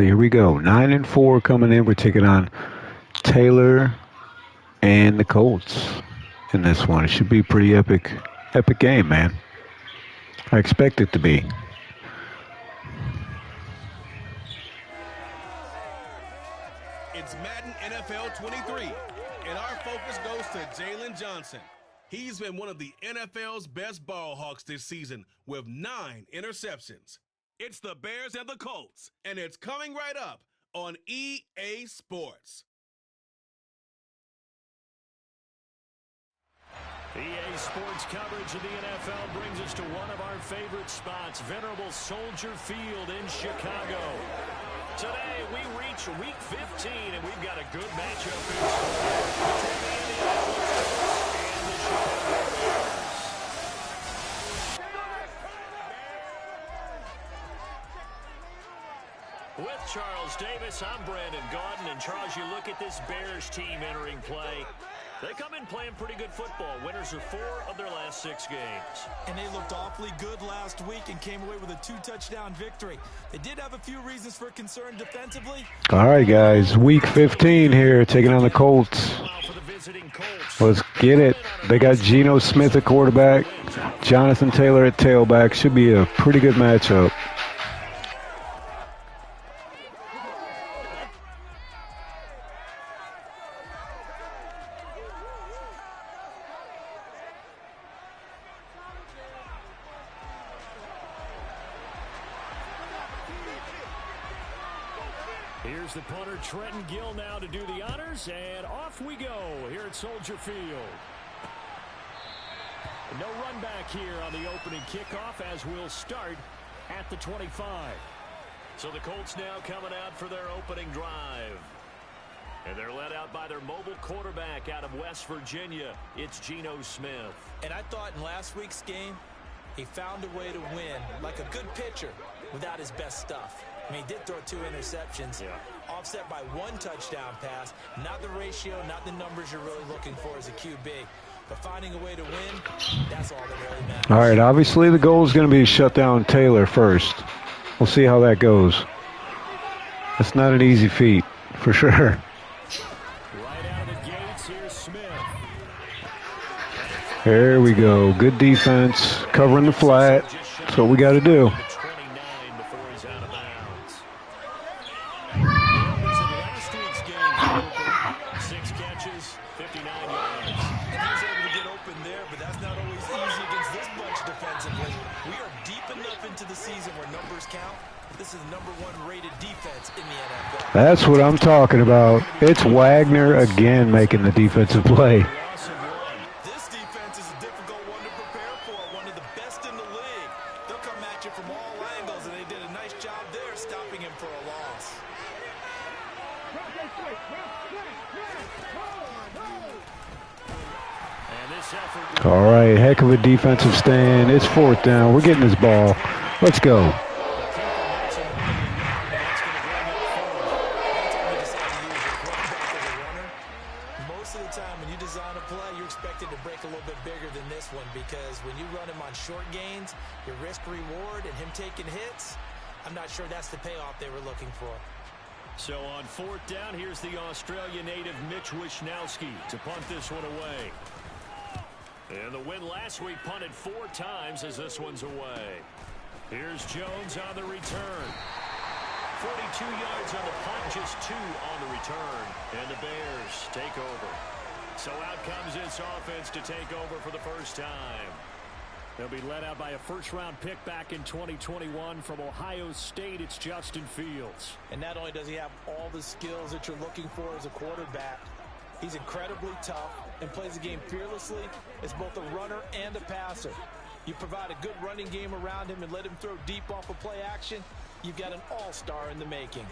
here we go. 9-4 coming in. We're taking on Taylor and the Colts in this one. It should be a pretty epic game, man. I expect it to be. It's Madden NFL 23, and our focus goes to Jalen Johnson. He's been one of the NFL's best ball hawks this season with 9 interceptions. It's the Bears and the Colts, and it's coming right up on EA Sports. EA Sports coverage of the NFL brings us to one of our favorite spots, venerable Soldier Field in Chicago. Today, we reach Week 15, and we've got a good matchup in store between the Indianapolis Colts and the Chicago Bears. With Charles Davis, I'm Brandon Gaudin, and Charles, you look at this Bears team entering play. They come in playing pretty good football. Winners of 4 of their last 6 games. And they looked awfully good last week and came away with a 2-touchdown victory. They did have a few reasons for concern defensively. All right, guys. Week 15 here, taking on the Colts. Let's get it. They got Geno Smith at quarterback, Jonathan Taylor at tailback. Should be a pretty good matchup. Here's the punter, Trenton Gill, now to do the honors, and off we go here at Soldier Field. No run back here on the opening kickoff as we'll start at the 25. So the Colts now coming out for their opening drive. And they're led out by their mobile quarterback out of West Virginia. It's Geno Smith. And I thought in last week's game, he found a way to win like a good pitcher without his best stuff. I mean, he did throw 2 interceptions, offset by 1 touchdown pass. Not the ratio, not the numbers you're really looking for as a QB. But finding a way to win, that's all that really matters. All right, obviously the goal is going to be to shut down Taylor first. We'll see how that goes. That's not an easy feat, for sure. Right out of the gates, here's Smith. There we go. Good defense, covering the flat. That's what we got to do. That's what I'm talking about. It's Wagner again making the defensive play. This defense is a difficult one to prepare for, one of the best in the league. They'll come at you from all angles, and they did a nice job there stopping him for a loss. All right, heck of a defensive stand. It's 4th down. We're getting this ball. Let's go. I'm not sure that's the payoff they were looking for. So on 4th down, here's the Australia native Mitch Wishnowsky to punt this one away. And the win last week punted 4 times as this one's away. Here's Jones on the return. 42 yards on the punt, just 2 on the return. And the Bears take over. So out comes this offense to take over for the first time. They'll be led out by a first-round pick back in 2021 from Ohio State. It's Justin Fields. And not only does he have all the skills that you're looking for as a quarterback, he's incredibly tough and plays the game fearlessly as both a runner and a passer. You provide a good running game around him and let him throw deep off of play action, you've got an all-star in the making.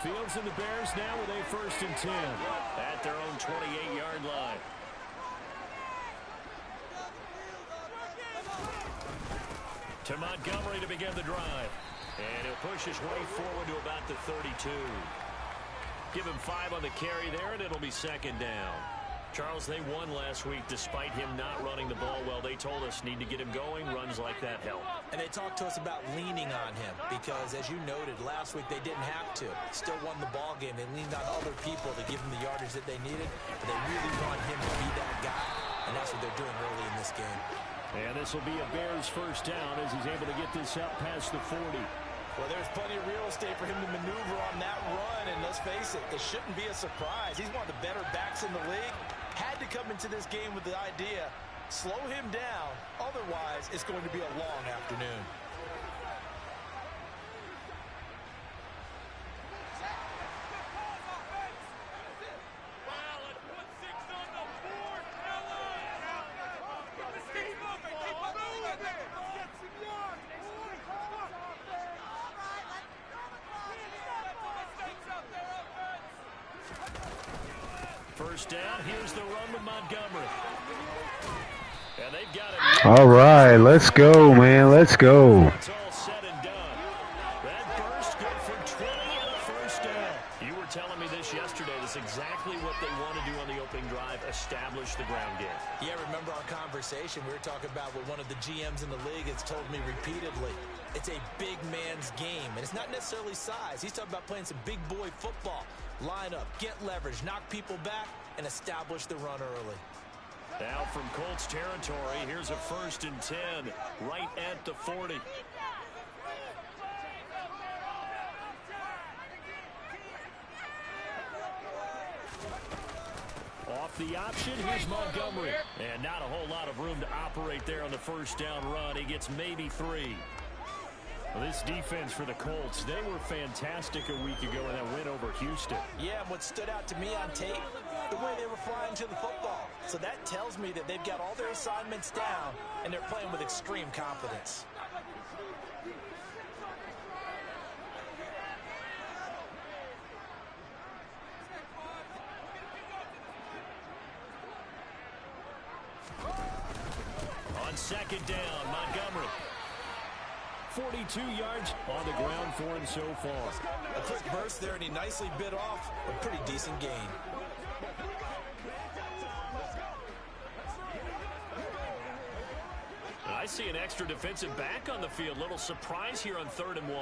Fields and the Bears now with a 1st and 10 at their own 28-yard line. To Montgomery to begin the drive. And he'll push his way forward to about the 32. Give him 5 on the carry there, and it'll be 2nd down. Charles, they won last week despite him not running the ball well. They told us need to get him going. Runs like that help. And they talked to us about leaning on him because, as you noted, last week they didn't have to. Still won the ball game. They leaned on other people to give him the yardage that they needed. But they really want him to be that guy, and that's what they're doing early in this game. And this will be a Bears first down as he's able to get this out past the 40. Well, there's plenty of real estate for him to maneuver on that run, and let's face it, it shouldn't be a surprise. He's one of the better backs in the league. Had to come into this game with the idea, slow him down, otherwise it's going to be a long afternoon. First down, here's the run with Montgomery. And they've got it. All right, let's go, man. Let's go. It's all said and done. That burst good for 20 and a first down. You were telling me this yesterday. That's exactly what they want to do on the opening drive, establish the ground game. Yeah, remember our conversation? We were talking about what one of the GMs in the league has told me repeatedly. It's a big man's game, and it's not necessarily size. He's talking about playing some big boy football. Line up, get leverage, knock people back, and establish the run early. Now from Colts territory, here's a 1st and 10, right at the 40. Off the option, here's Montgomery. And not a whole lot of room to operate there on the first down run. He gets maybe 3. Well, this defense for the Colts, they were fantastic a week ago in that win over Houston. Yeah, what stood out to me on tape, the way they were flying to the football. So that tells me that they've got all their assignments down, and they're playing with extreme confidence. On second down, Montgomery. 42 yards on the ground for him so far. A quick burst there, and he nicely bit off a pretty decent gain. I see an extra defensive back on the field. Little surprise here on 3rd and 1.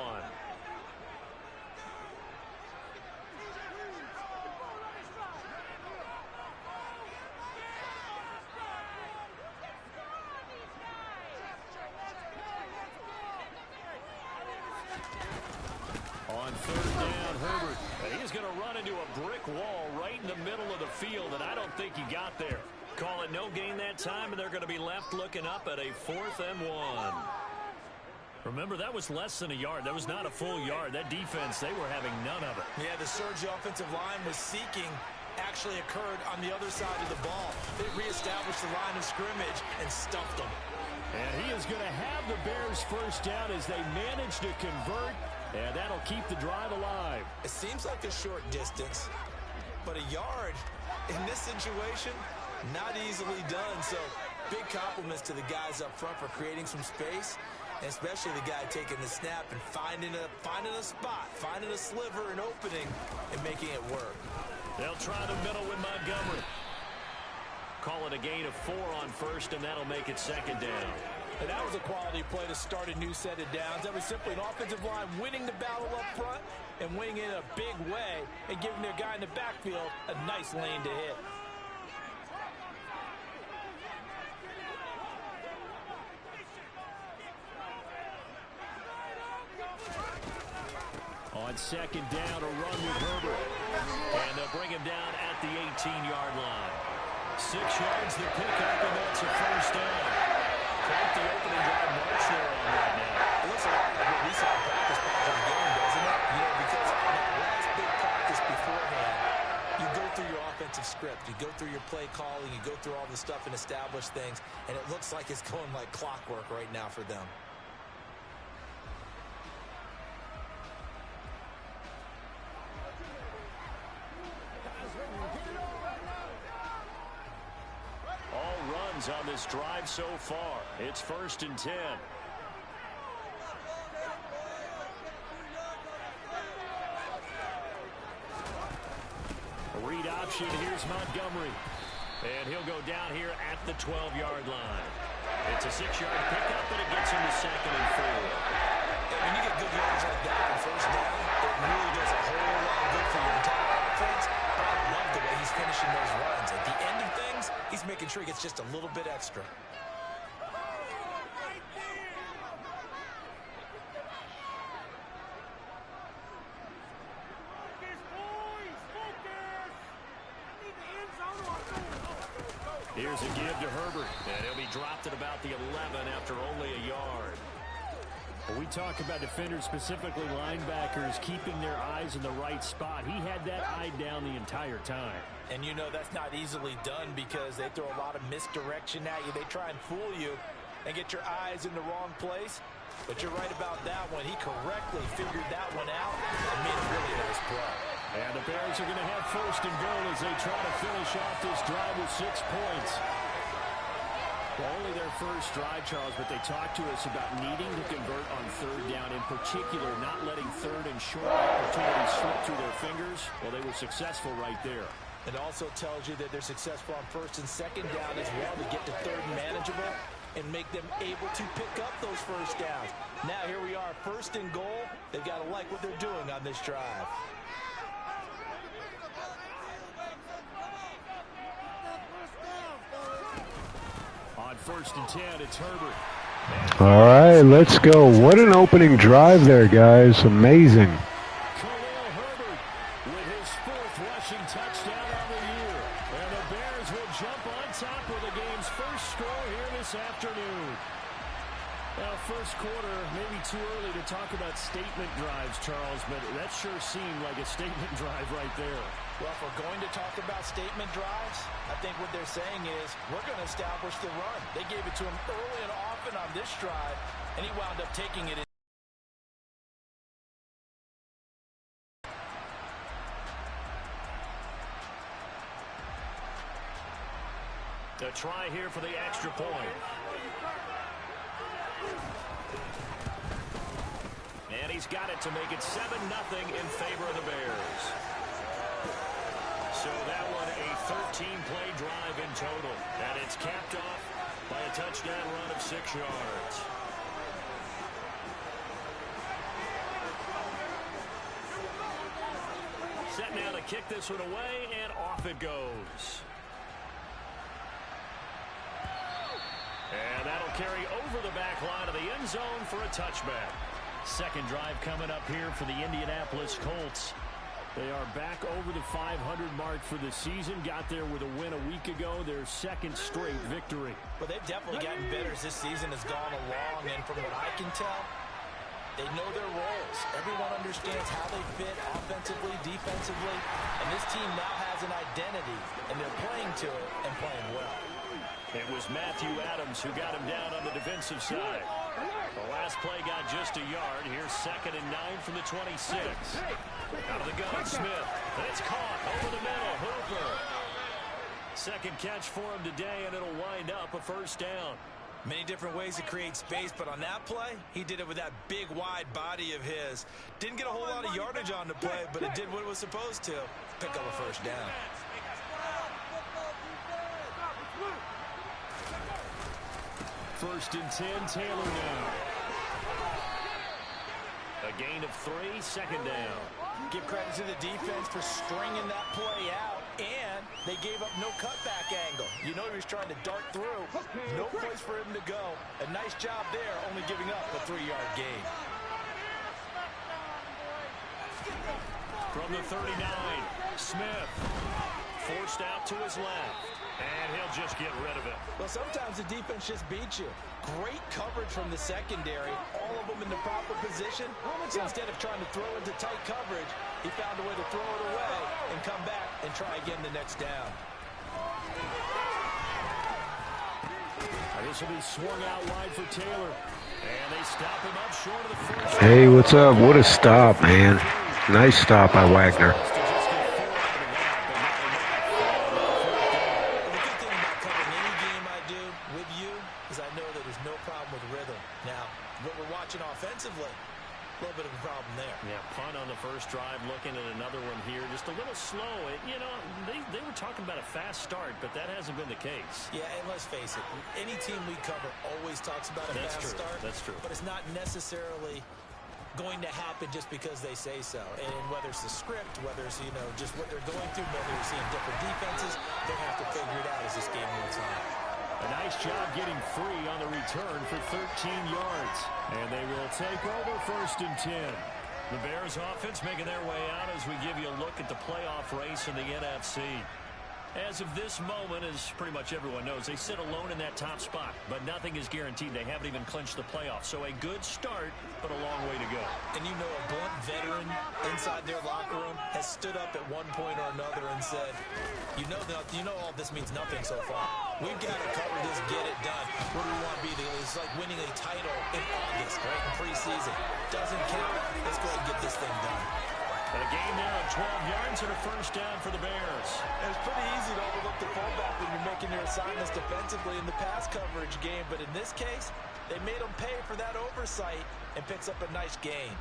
On 3rd down, Herbert. And he's going to run into a brick wall right in the middle of the field, and I don't think he got there. Call it no gain that time, and they're going to be left looking up at a 4th and 1. Remember, that was less than a yard. That was not a full yard. That defense, they were having none of it. Yeah, the surge the offensive line was seeking actually occurred on the other side of the ball. They reestablished the line of scrimmage and stuffed them. And he is going to have the Bears first down as they manage to convert, and that'll keep the drive alive. It seems like a short distance, but a yard in this situation, not easily done. So big compliments to the guys up front for creating some space, and especially the guy taking the snap and finding a spot, finding a sliver, an opening, and making it work. They'll try the middle with Montgomery. Call it a gain of 4 on 1st, and that'll make it 2nd down. And that was a quality play to start a new set of downs. That was simply an offensive line winning the battle up front and winning in a big way and giving their guy in the backfield a nice lane to hit. On 2nd down, a run with Herbert. And they'll bring him down at the 18-yard line. 6 yards the pickup, and that's a first down. Quite the opening drive march they're on right now. It looks a lot like what we saw in practice back in the game, doesn't it? You know, because on that last big practice beforehand, you go through your offensive script, you go through your play calling, you go through all the stuff and establish things, and it looks like it's going like clockwork right now for them. On this drive so far. It's 1st and 10. A read option. Here's Montgomery. And he'll go down here at the 12-yard line. It's a 6-yard pickup, but it gets him to 2nd and 4. When you get good yards like that on first down, it really does a whole lot of good for your entire offense. I love the way he's finishing those runs. At the end of things, he's making sure he gets just a little bit extra. Here's a give to Herbert, and he'll be dropped at about the 11 after only a yard. We talk about defenders, specifically linebackers, keeping their eyes in the right spot. He had that eye down the entire time. And you know that's not easily done because they throw a lot of misdirection at you. They try and fool you and get your eyes in the wrong place. But you're right about that one. He correctly figured that one out and made a really nice play. And the Bears are going to have 1st and goal as they try to finish off this drive with 6 points. Well, only their first drive, Charles, but they talked to us about needing to convert on 3rd down, in particular not letting 3rd and short opportunities slip through their fingers. Well, they were successful right there. It also tells you that they're successful on 1st and 2nd down as well to get to 3rd and manageable and make them able to pick up those 1st downs. Now here we are, 1st and goal. They've got to like what they're doing on this drive. On 1st and 10, it's Herbert. All right, let's go. What an opening drive there, guys. Amazing. Khalil Herbert with his 4th rushing touchdown on the year. And the Bears will jump on top with the game's first score here this afternoon. Well, first quarter, maybe too early to talk about statement drives, Charles, but that sure seemed like a statement drive right there. Well, if we're going to talk about statement drives, I think what they're saying is we're going to establish the run. They gave it to him early and often on this drive, and he wound up taking it in. A try here for the extra point. And he's got it to make it 7-0 in favor of the Bears. So that one a 13-play drive in total. And it's capped off by a touchdown run of 6 yards. Set now to kick this one away, and off it goes. And that'll carry over the back line of the end zone for a touchback. Second drive coming up here for the Indianapolis Colts. They are back over the 500 mark for the season. Got there with a win a week ago, their 2nd straight victory. But they've definitely gotten better as this season has gone along. And from what I can tell, they know their roles. Everyone understands how they fit offensively, defensively. And this team now has an identity, and they're playing to it and playing well. It was Matthew Adams who got him down on the defensive side. The last play got just a yard. Here's 2nd and 9 from the 26. Out of the gun, Smith. And it's caught over the middle. Hooper. Second catch for him today, and it'll wind up a 1st down. Many different ways to create space, but on that play, he did it with that big, wide body of his. Didn't get a whole lot of yardage on the play, but it did what it was supposed to. Pick up a 1st down. First and 10, Taylor now. A gain of 3, 2nd down. Give credit to the defense for stringing that play out, and they gave up no cutback angle. You know he was trying to dart through. No place for him to go. A nice job there, only giving up a 3-yard gain. From the 39, Smith. Forced out to his left. And he'll just get rid of it. Well, sometimes the defense just beats you. Great coverage from the secondary. All of them in the proper position. So instead of trying to throw into tight coverage, he found a way to throw it away and come back and try again the next down. This will be swung out wide for Taylor. And they stop him up short of the first. Hey, what's up? What a stop, man. Nice stop by Wagner. Offensively, a little bit of a problem there. Yeah, punt on on the first drive, looking at another one here. Just a little slow. You know, they were talking about a fast start, but that hasn't been the case. Yeah, and let's face it, any team we cover always talks about a fast start. That's true. But it's not necessarily going to happen just because they say so. And whether it's the script, whether it's, you know, just what they're going through, whether you're seeing different defenses, they'll have to figure it out as this game moves on. A nice job getting free on the return for 13 yards. And they will take over 1st and 10. The Bears offense making their way out as we give you a look at the playoff race in the NFC. As of this moment, as pretty much everyone knows, they sit alone in that top spot, but nothing is guaranteed. They haven't even clinched the playoffs. So a good start, but a long way to go. And you know, a blunt veteran inside their locker room has stood up at one point or another and said, you know all this means nothing so far. We've got to cover this, get it done. What do we want to be? It's like winning a title in August, right, in preseason. Doesn't count. Let's go ahead and get this thing done. And a game there of 12 yards and a 1st down for the Bears. And it's pretty easy to overlook the fullback when you're making your assignments defensively in the pass coverage game. But in this case, they made him pay for that oversight and picks up a nice gain.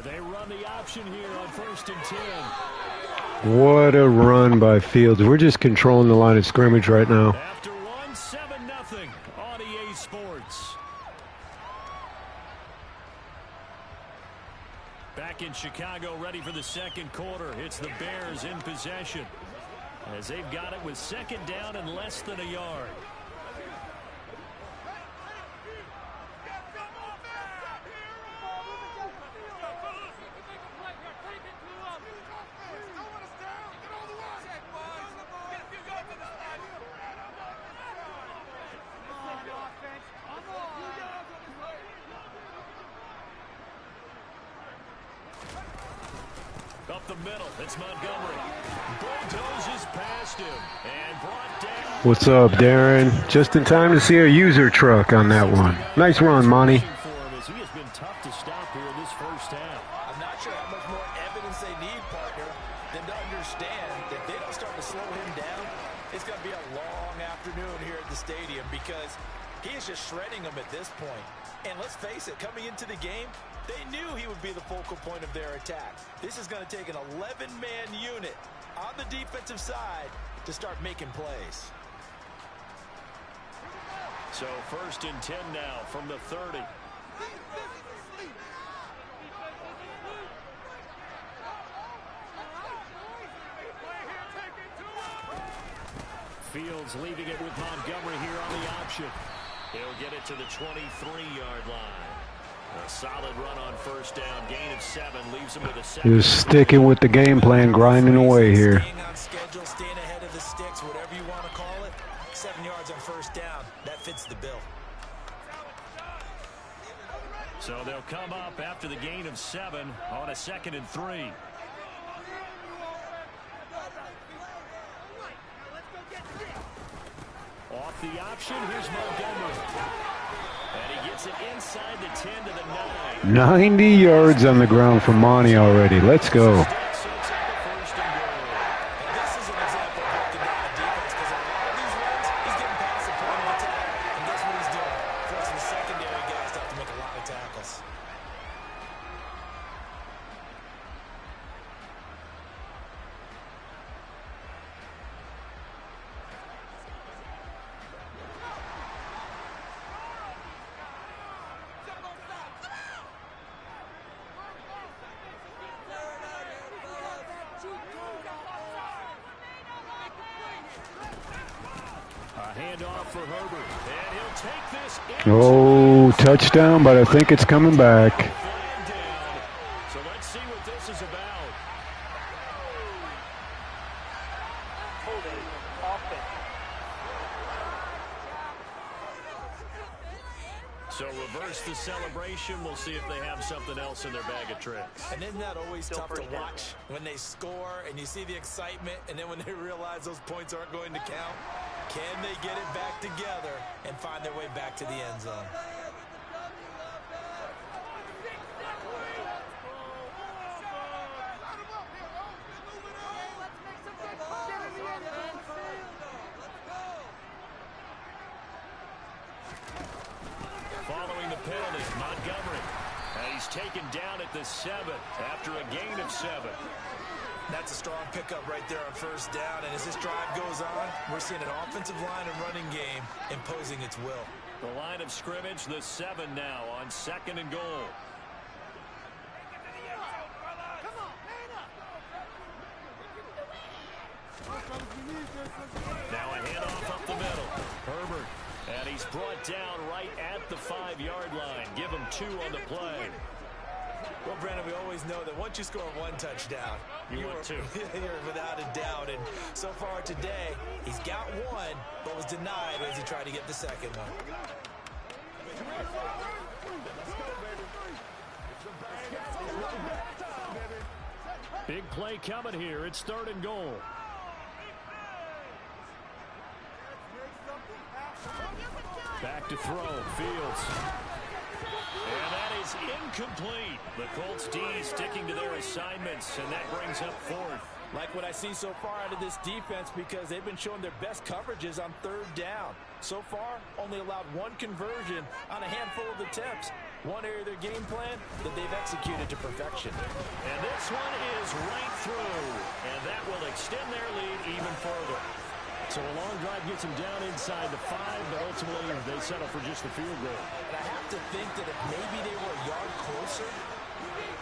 They run the option here on 1st and 10. What a run by Fields. We're just controlling the line of scrimmage right now. After 1, 7-0 on EA Sports. Back in Chicago, ready for the 2nd quarter. It's the Bears in possession, as they've got it with 2nd down and less than a yard. Up the middle, it's Montgomery. Bulldozes past him and brought down. What's up, Darren? Just in time to see a user truck on that one. Nice run, Monty. He has been tough to stop here in this 1st half. I'm not sure how much more evidence they need, partner, than to understand that they don't start to slow him down. It's going to be a long afternoon here at the stadium because he is just shredding them at this point. And let's face it, coming into the game, they knew he would be the focal point of their attack. This is going to take an 11-man unit on the defensive side to start making plays. So 1st and 10 now from the 30. Fields leaving it with Montgomery here on the option. He'll get it to the 23-yard line. A solid run on 1st down. Gain of 7 leaves him with a 7. He was sticking with the game plan, grinding away here. Staying on schedule, staying ahead of the sticks, whatever you want to call it. 7 yards on 1st down. That fits the bill. So they'll come up after the gain of 7 on a 2nd and 3. Off the option, here's Montgomery. And he gets it inside the 10 to the 9. 90 yards on the ground for Monty already. Let's go. Handoff for Herbert, and he'll take this. Oh, touchdown, but I think it's coming back. So let's see what this is about. So reverse the celebration. We'll see if they have something else in their bag of tricks. And isn't that always tough to watch when they score and you see the excitement, and then when they realize those points aren't going to count? Can they get it back together and find their way back to the end zone? Montgomery. And he's taken down at the 7 after a gain of 7. That's a strong pickup right there on first down. And as this drive goes on, we're seeing an offensive line and running game imposing its will. The line of scrimmage, the 7 now on 2nd and goal. Now a handoff up the middle. Herbert. And he's brought down right at the 5-yard line. Give him 2 on the play. Well, Brandon, we always know that once you score 1 touchdown, you want 2. You're without a doubt. And so far today, he's got 1, but was denied as he tried to get the second one. Big play coming here. It's 3rd and goal. Back to throw. Fields. And that is incomplete. The Colts D sticking to their assignments, and that brings up 4th. Like what I see so far out of this defense, because they've been showing their best coverages on 3rd down. So far, only allowed 1 conversion on a handful of attempts. One area of their game plan that they've executed to perfection. And this one is right through, and that will extend their lead even further. So a long drive gets them down inside the 5, but ultimately they settle for just the field goal. And I have to think that if maybe they were a yard closer,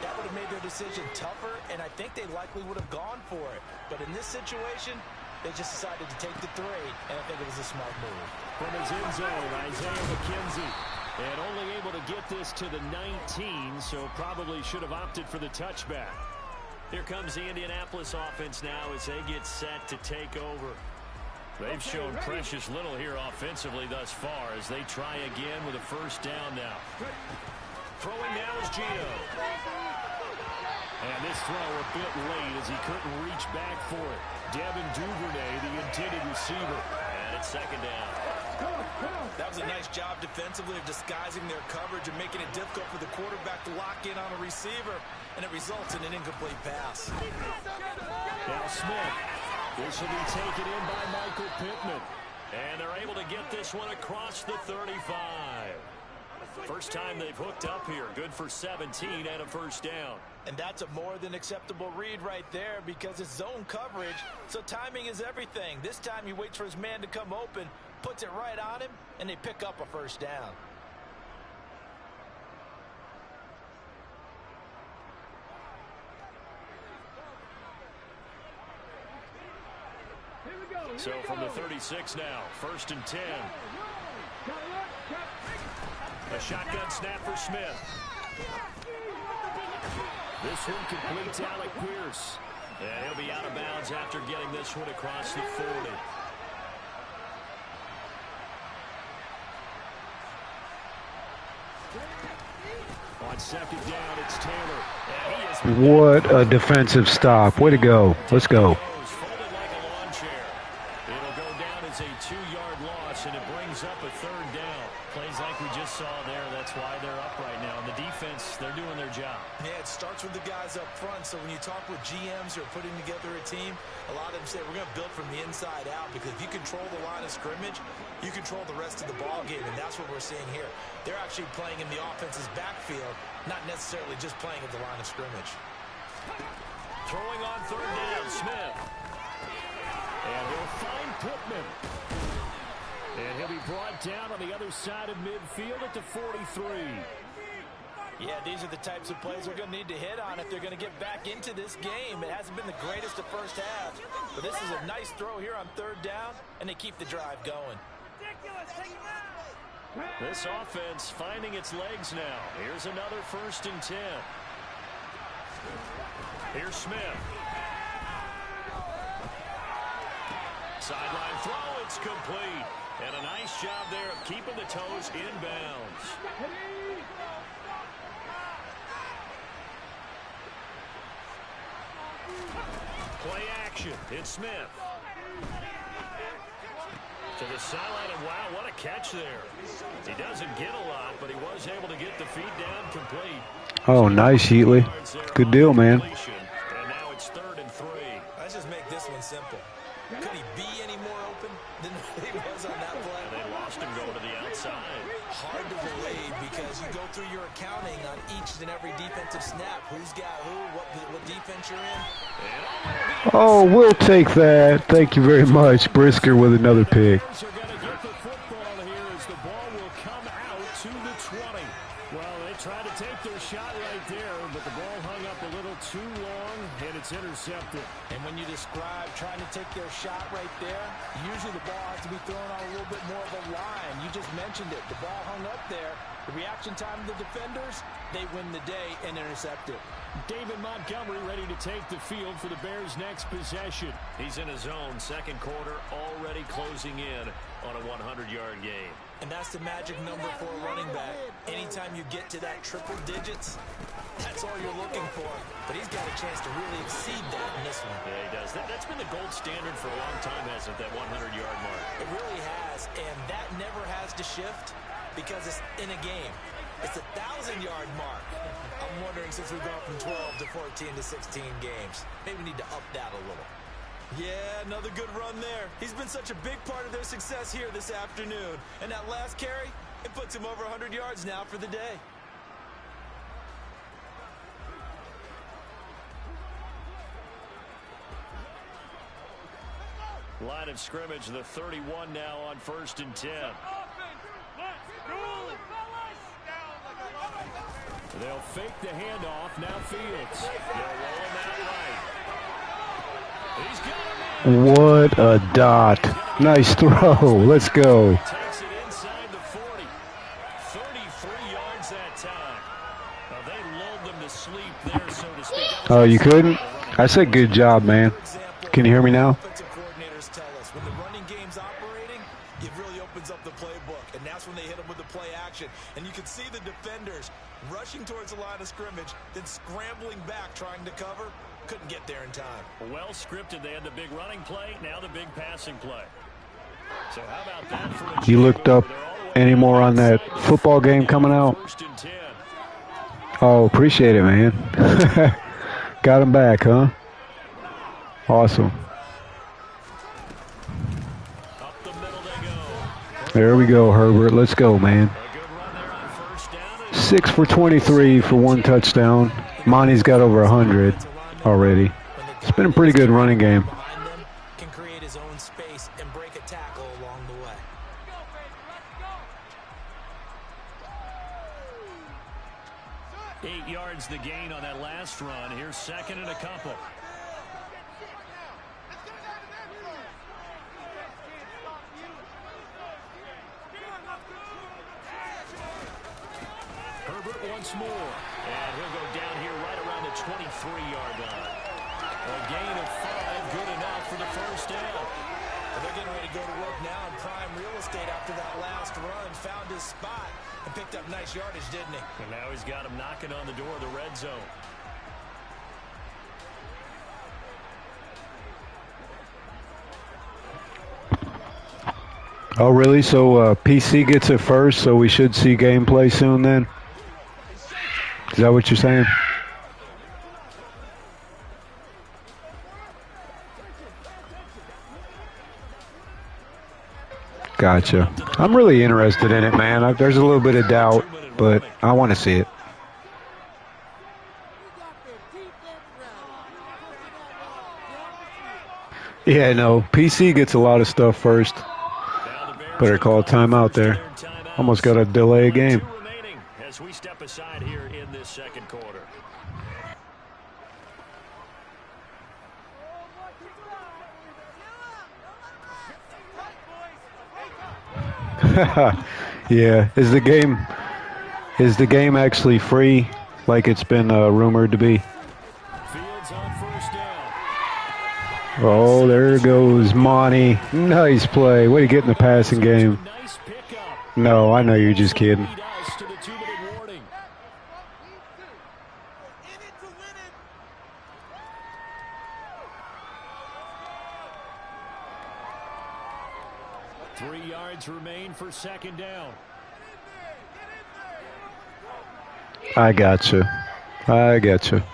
that would have made their decision tougher, and I think they likely would have gone for it. But in this situation, they just decided to take the 3, and I think it was a smart move. From his end zone, Isaiah McKenzie. And only able to get this to the 19, so probably should have opted for the touchback. Here comes the Indianapolis offense now as they get set to take over. They've shown precious little here offensively thus far as they try again with a 1st down now. Throwing now is Gino. And this throw a bit late as he couldn't reach back for it. Devin Duvernay, the intended receiver. And it's 2nd down. That was a nice job defensively of disguising their coverage and making it difficult for the quarterback to lock in on a receiver, and it results in an incomplete pass. Now Smith. This will be taken in by Michael Pittman. And they're able to get this one across the 35. First time they've hooked up here. Good for 17 and a 1st down. And that's a more than acceptable read right there because it's zone coverage, so timing is everything. This time he waits for his man to come open, puts it right on him, and they pick up a 1st down. So from the 36 now, 1st and 10. A shotgun snap for Smith. This one completes Alec Pierce. And he'll be out of bounds after getting this one across the 40. On 2nd down, it's Taylor. What a defensive stop. Way to go. Let's go. Folded like a lawn chair. It'll go down as a 2-yard loss, and it brings up a 3rd down. Plays like we just saw there. That's why they're up right now. And the defense, they're doing their job. Yeah, it starts with the guys up front. So when you talk with GMs who are putting together a team, a lot of them say we're going to build from the inside out, because if you control the line of scrimmage, you control the rest of the ball game, and that's what we're seeing here. They're actually playing in the offense's backfield, not necessarily just playing at the line of scrimmage. Throwing on 3rd down, Smith. And he'll find Pittman. And he'll be brought down on the other side of midfield at the 43. Yeah, these are the types of plays they're going to need to hit on if they're going to get back into this game. It hasn't been the greatest of first halves, but this is a nice throw here on 3rd down, and they keep the drive going. This offense finding its legs now. Here's another 1st and 10. Here's Smith. Sideline throw, it's complete. And a nice job there of keeping the toes inbounds. Play action. It's Smith. To the sideline, and wow, what a catch there. He doesn't get a lot, but he was able to get the feet down complete. Oh, nice, Heatley. Good deal, man. And now it's 3rd and 3. Let's just make this one simple. Could he be any more open than he was on that play? And they lost him going to the outside. Hard to believe because you go through your accounting on each and every defensive snap. Who's got who, what defense you're in. Oh, we'll take that. Thank you very much. Brisker with another pick. Bears are going to get the football here as the ball will come out to the 20. Well, they tried to take their shot right there, but the ball hung up a little too long, and it's intercepted. And when you describe trying to take their shot right there, usually the ball has to be thrown on a little bit more of a line. You just mentioned it. The ball hung up there. The reaction time of the defenders, they win the day and intercept it. David Montgomery ready to take the field for the Bears' next possession. He's in his own second quarter, already closing in on a 100-yard game. And that's the magic number for a running back. Anytime you get to that triple digits, that's all you're looking for. But he's got a chance to really exceed that in this one. Yeah, he does. That's been the gold standard for a long time, hasn't it, that 100-yard mark? It really has, and that never has to shift because it's in a game. It's a 1,000-yard mark. I'm wondering since we've gone from 12 to 14 to 16 games, maybe we need to up that a little. Yeah, another good run there. He's been such a big part of their success here this afternoon. And that last carry, it puts him over 100 yards now for the day. Line of scrimmage, the 31 now on 1st and 10. They'll fake the handoff. Now Fields. They're rolling that right. He's got him in. What a dot. Nice throw. Let's go. Takes it inside the 40. 33 yards that time. Now they lulled them to sleep there, so to speak. Oh, you couldn't? I said good job, man. Can you hear me now? Offensive coordinators tell us when the running game's operating, it really opens up the playbook, and that's when they hit them with the play action. And you can see the defenders rushing towards the line of scrimmage, then scrambling back trying to cover. Couldn't get there in time. Well scripted. They had the big running play, now the big passing play. So how about that for a You looked up any more on that football game coming out? 1st and 10. Oh, appreciate it, man. Got him back, huh? Awesome. Up the middle they go. There we go, Herbert. Let's go, man. A good run there on 1st down. 6 for 23 for 1 touchdown. Monty's got over 100 already. It's been a pretty good running game. Behind them can create his own space and break a tackle along the way. 8 yards the gain on that last run. Here's 2nd and a couple. Herbert once more. And he'll go down here right around the 23-yard line. A gain of 5, good enough for the 1st down. Well, they're getting ready to go to work now in prime real estate after that last run. Found his spot and picked up nice yardage, didn't he? And now he's got him knocking on the door of the red zone. Oh, really? So PC gets it first, so we should see gameplay soon then? Is that what you're saying? Gotcha. I'm really interested in it, man. There's a little bit of doubt, but I want to see it. Yeah, no. PC gets a lot of stuff first. Better call a timeout there. Almost got to delay a game. 2 remaining as we step aside here in this second quarter. Yeah. Is the game actually free like it's been rumored to be? Fields on 1st down. Oh, there goes Monty. Nice play. Way to get in the passing game. Nice pickup. No, I know you're just kidding. Lead us to the 2-minute warning. Three yards remain for 2nd down. I gotcha. I gotcha.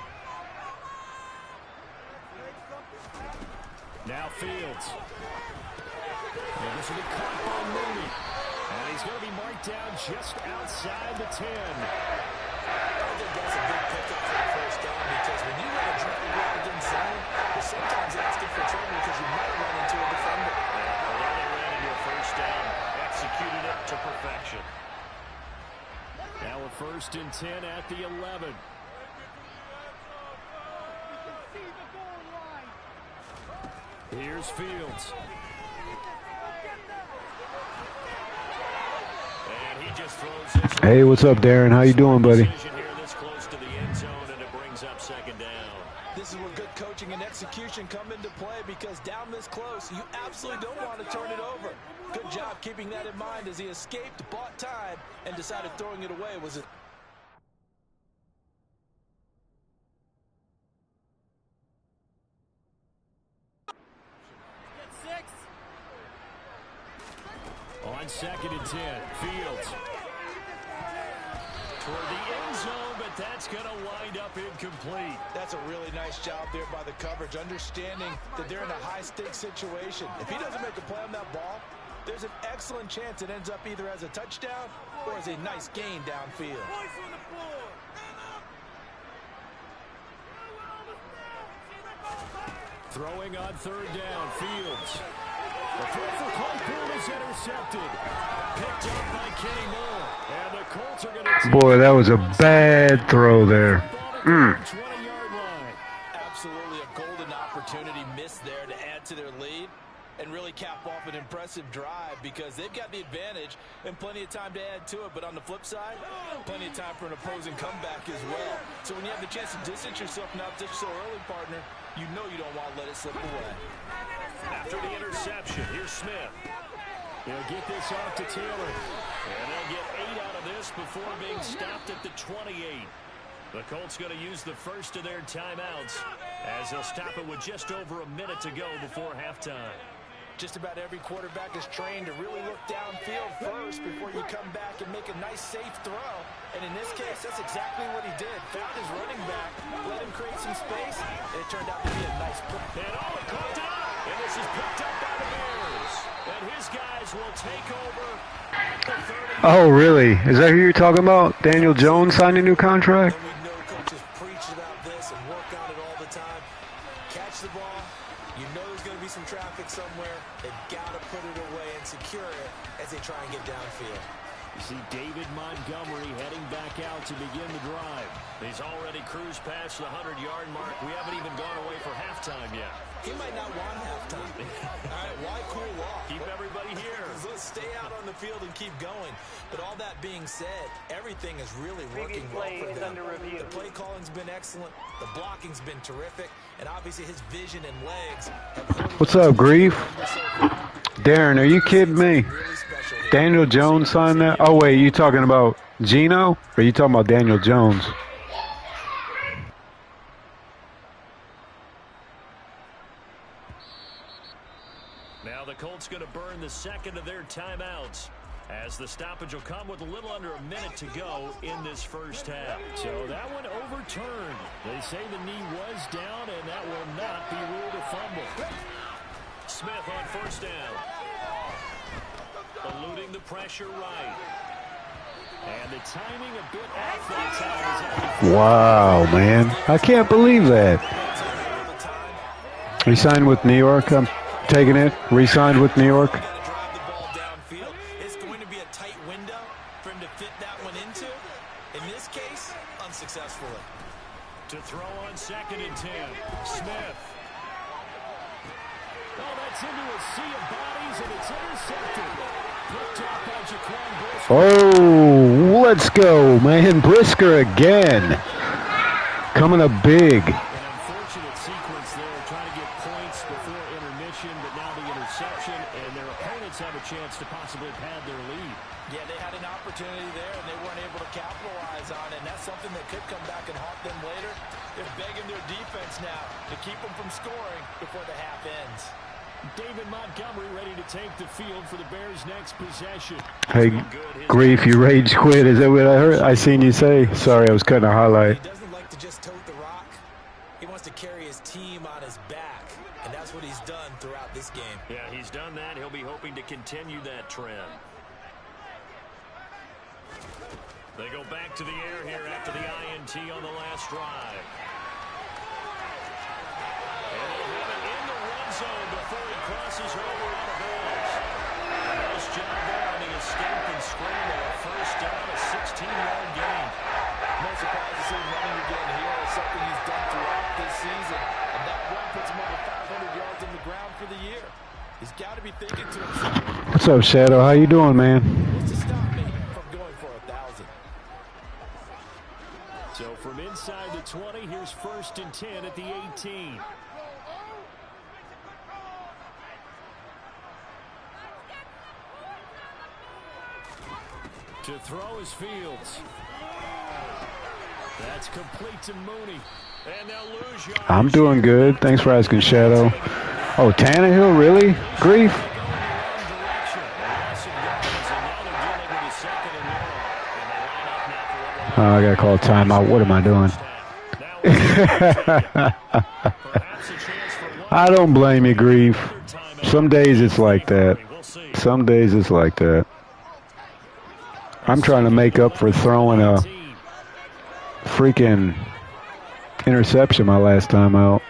Now Fields. And this will be caught by Mooney. And he's going to be marked down just outside the 10. I think that's a big pickup for the first down because when you run a drag route against zone, you're sometimes asking for trouble because you might run into a defender. Well, there they ran into a first down. Executed it to perfection. Now a 1st and 10 at the 11. Here's Fields. And he just throws this. Hey, what's up, Darren? How you doing, buddy? Here this close to the end zone, and it brings up 2nd down. This is where good coaching and execution come into play because down this close, you absolutely don't want to turn it over. Good job keeping that in mind as he escaped, bought time, and decided throwing it away was a... On 2nd and 10, Fields. Toward the end zone, but that's going to wind up incomplete. That's a really nice job there by the coverage, understanding that they're in a high-stakes situation. If he doesn't make a play on that ball, there's an excellent chance it ends up either as a touchdown or as a nice gain downfield. Throwing on 3rd down, Fields. The throw for Claypool is intercepted. Picked up by Kenny Moore. And the Colts are going to... Boy, that was a bad throw there. 20-yard line. Absolutely a golden opportunity missed there to add to their lead and really cap off an impressive drive because they've got the advantage and plenty of time to add to it. But on the flip side, plenty of time for an opposing comeback as well. So when you have the chance to distance yourself not just so early, partner, you know you don't want to let it slip away. After the interception, here's Smith. He'll get this off to Taylor. And they'll get 8 out of this before being stopped at the 28. The Colts going to use the first of their timeouts as they'll stop it with just over a minute to go before halftime. Just about every quarterback is trained to really look downfield first before you come back and make a nice, safe throw. And in this case, that's exactly what he did. Found his running back, let him create some space, and it turned out to be a nice play. And all it caught down, and this is picked up by the Bears. And his guys will take over at the 30. Oh, really? Is that who you're talking about? Daniel Jones signed a new contract? And we know coaches preach about this and work on it all the time. Catch the ball. You know there's going to be some traffic somewhere. They've got to put it away and secure it as they try and get downfield. You see David Montgomery heading back out to begin the drive. He's already cruised past the 100-yard mark. We haven't even gone away for halftime yet. He might not want halftime. All right, why cool off? Keep everybody here. Let's stay out on the field and keep going. But all that being said, everything is really working well for them. The play calling's been excellent. The blocking's been terrific. And obviously his vision and legs have... What's up, Grief? Darren, are you kidding me? Daniel Jones signed that? Oh, wait, you talking about Geno? Or are you talking about Daniel Jones? Now the Colts going to burn the second of their timeouts as the stoppage will come with a little under a minute to go in this first half. So that one overturned. They say the knee was down, and that will not be ruled a fumble. Smith on 1st down. Eluding the pressure right. And the timing a bit off that time. Wow, man. I can't believe that. He signed with New York. I'm taking it. Re-signed with New York. Drive the ball downfield. It's going to be a tight window for him to fit that one into. In this case, unsuccessfully. To throw on 2nd and 10. Smith. Oh, that's into a sea of bodies, and it's intercepted. Picked up by Jaquan Brisker. Oh, let's go, man. Brisker again. Coming up big. An unfortunate sequence there, trying to get points before intermission, but now the interception, and their opponents have a chance to possibly pad their lead. Yeah, they had an opportunity there, and they weren't able to capitalize on it, and that's something that could come back and haunt them later. They're begging their defense now to keep them from scoring before the half ends. David Montgomery ready to take the field for the Bears' next possession. Hey, Grief, you rage quit. Is that what I heard? I seen you say. Sorry, I was cutting a highlight. He doesn't like to just tote the rock. He wants to carry his team on his back, and that's what he's done throughout this game. Yeah, he's done that. He'll be hoping to continue that trend. They go back to the air here after the INT on the last drive. And they have it in the red zone before he crosses over out of bounds. Nice job there on the escape and scramble. A first down, a 16-yard gain. No surprise to see him running again here. It's something he's done throughout this season. And that run puts him over 500 yards on the ground for the year. He's got to be thinking to himself. What's up, Shadow? How you doing, man? What's to stop me from going for 1,000? So from inside the 20, here's 1st and 10 at the 18. To throw is Fields. That's complete to Mooney. And they'll lose yards. I'm doing good. Thanks for asking, Shadow. Oh, Tannehill, really? Grief? Oh, I gotta call timeout. What am I doing? I don't blame you, Grief. Some days it's like that. Some days it's like that. I'm trying to make up for throwing a freaking interception my last time out.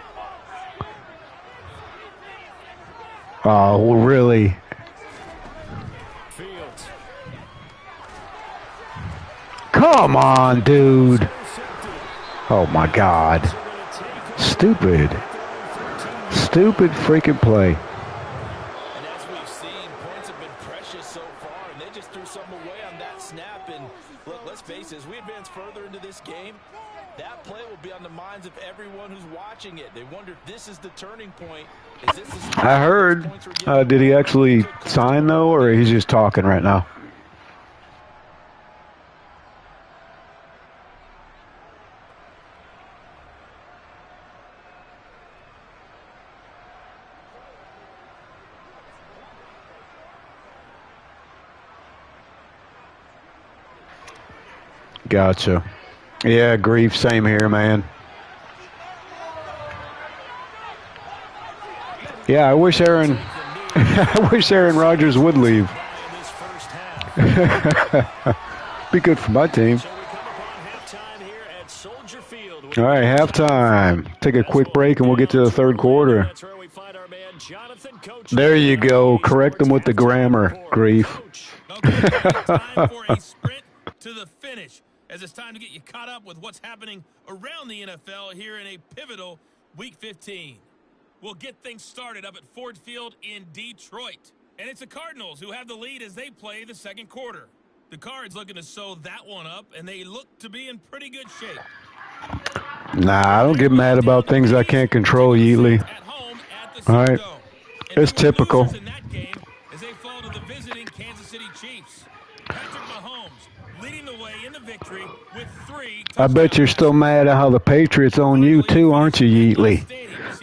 Oh, really? Come on, dude. Oh, my God. Stupid. Stupid freaking play. And as we've seen, points have been precious so far, and they just threw something away on that snap. And look, let's face it, as we advance further into this game, that play will be on the minds of everyone who's watching it. They wonder if this is the turning point. Is this the I heard. Did he actually sign, though, or he's just talking right now? Gotcha. Yeah, Grief, same here, man. Yeah, I wish Aaron Rodgers would leave. Be good for my team. All right, halftime. Take a quick break and we'll get to the third quarter. There you go. Correct them with the grammar, Grief. Okay, time for a sprint to the finish, as it's time to get you caught up with what's happening around the NFL here in a pivotal Week 15. We'll get things started up at Ford Field in Detroit. And it's the Cardinals who have the lead as they play the second quarter. The Cards looking to sew that one up, and they look to be in pretty good shape. Nah, I don't get mad about things I can't control, Yeatley. All right, it's typical. In that game, as they fall to the visiting Kansas City Chiefs. Patrick Mahomes leading the way in the victory with 3 touchdowns. I bet you're still mad at how the Patriots own you too, aren't you, Yeatley?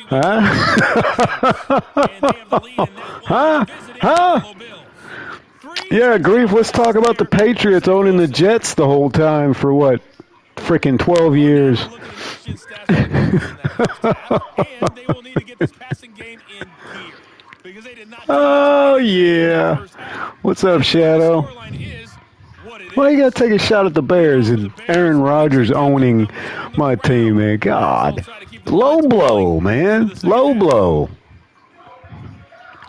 Huh? Huh? Yeah, Grief, let's talk about the Patriots owning the Jets the whole time for what? Freaking 12 years. Oh, yeah. What's up, Shadow? Why you got to take a shot at the Bears and Aaron Rodgers owning my team, man? God. Low blow, man. Low blow.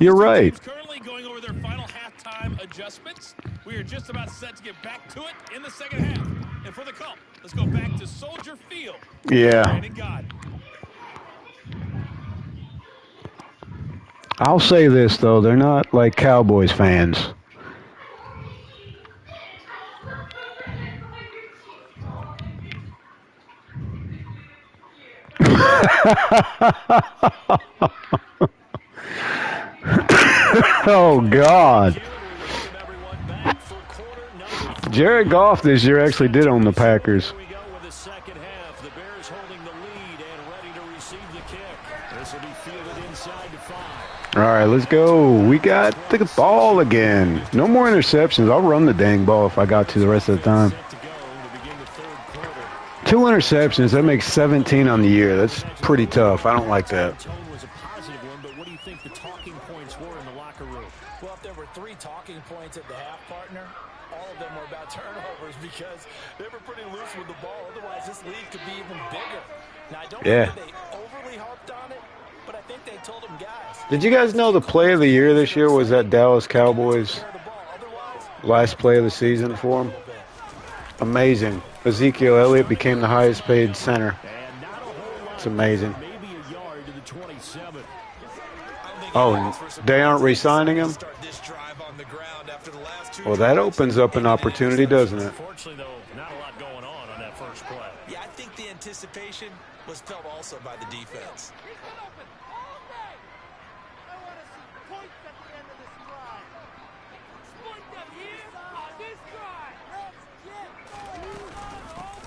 You're right. Currently going over their final halftime adjustments. We are just about set to get back to it in the second half. And for the call, let's go back to Soldier Field. Yeah. I'll say this, though. They're not like Cowboys fans. Oh, God. Jared Goff this year actually did own the Packers. All right, let's go. We got the ball again. No more interceptions. I'll run the dang ball if I got to the rest of the time. 2 interceptions, that makes 17 on the year. That's pretty tough. I don't like that. what do you think the talking points were in the locker room? Well, if there were 3 talking points at the half, partner, all of them were about turnovers because they were pretty loose with the ball. Otherwise, this lead could be even bigger. Now, I don't think they overly harped on it, but I think they told them, guys. Did you guys know the play of the year this year was that Dallas Cowboys last play of the season for them? Amazing. Ezekiel Elliott became the highest paid center. It's amazing. Oh, they aren't re-signing him? Well, that opens up an opportunity, doesn't it? Unfortunately, though, not a lot going on that first play. Yeah, I think the anticipation was felt also by the defense.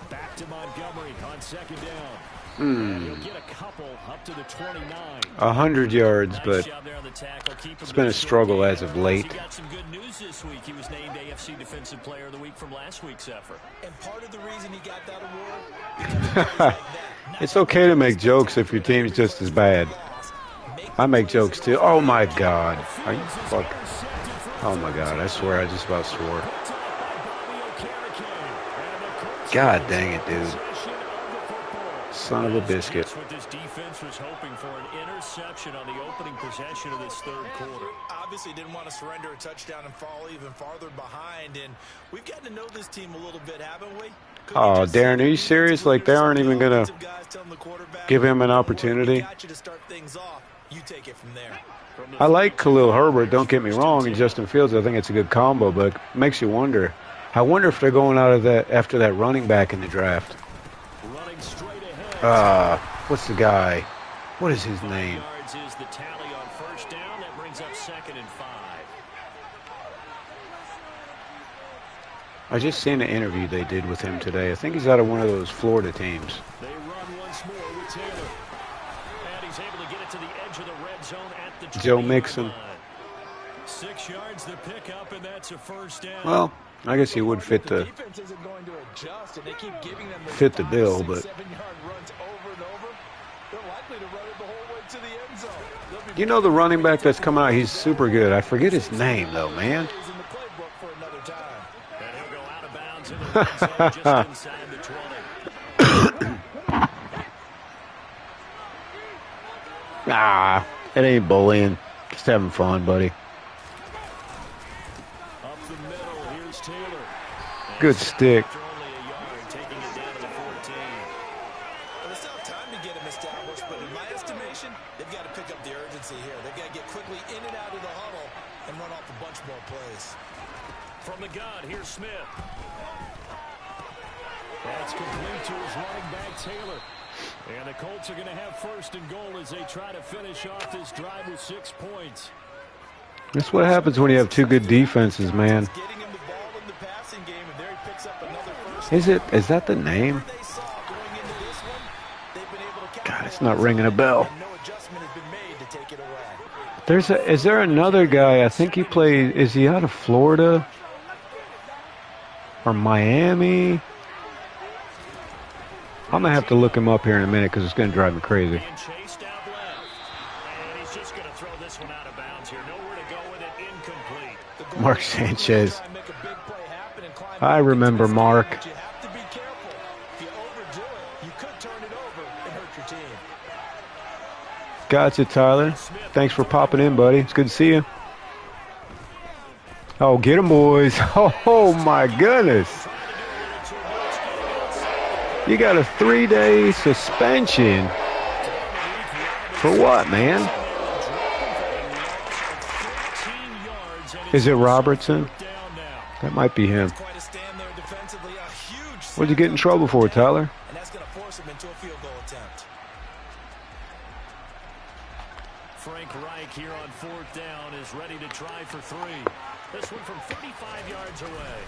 Back to Montgomery on second down. He'll get a couple up to the 29. 100 yards, but it's been a struggle as of late. He got some good news this week. He was named AFC Defensive Player of the Week from last week's effort. And part of the reason he got that award, It's okay to make jokes if your team's just as bad. I make jokes too. Oh my God. Are you fucking... Oh my God, I swear I just about swore. God dang it, dude. Son of a biscuit. That's what this defense was hoping for, an interception on the opening possession of this third quarter. Obviously didn't want to surrender a touchdown and fall even farther behind, and we've gotten to know this team a little bit, haven't we? Oh, Darren, are you serious? Like, they aren't even going to give him an opportunity? I like Khalil Herbert, don't get me wrong, and Justin Fields. I think it's a good combo, but it makes you wonder. I wonder if they're going out of that after that running back in the draft. What's the guy? What is his name? Yards is the tally on first down. That brings up 2nd and 5. I just seen an interview they did with him today. I think he's out of one of those Florida teams. They run once more with Taylor. And he's able to get it to the edge of the red zone at the Joe Mixon. 6 yards to pick up, and that's a first down. Well, I guess he would fit the bill, but you know the running back that's coming out, he's super good. I forget his name though, man. Ah, it ain't bullying. Just having fun, buddy. Good stick. Well, they still have time to get him established, but in my estimation, they've got to pick up the urgency here. They've got to get quickly in and out of the huddle and run off a bunch more plays. From the gun, here's Smith. That's complete to his running back, Taylor. And the Colts are going to have 1st and goal as they try to finish off this drive with 6 points. That's what happens when you have two good defenses, man. Is that the name? God, it's not ringing a bell. Is there another guy? I think he played. Is he out of Florida or Miami? I'm gonna have to look him up here in a minute because it's gonna drive me crazy. Mark Sanchez. I remember Mark. Gotcha, Tyler. Thanks for popping in, buddy. It's good to see you. Oh, get him, boys. Oh, my goodness. You got a 3-day suspension. For what, man? Is it Robertson? That might be him. What'd you get in trouble for, Tyler? And that's going to force him into a field goal attempt. Frank Reich here on 4th down is ready to try for 3. This one from 35 yards away.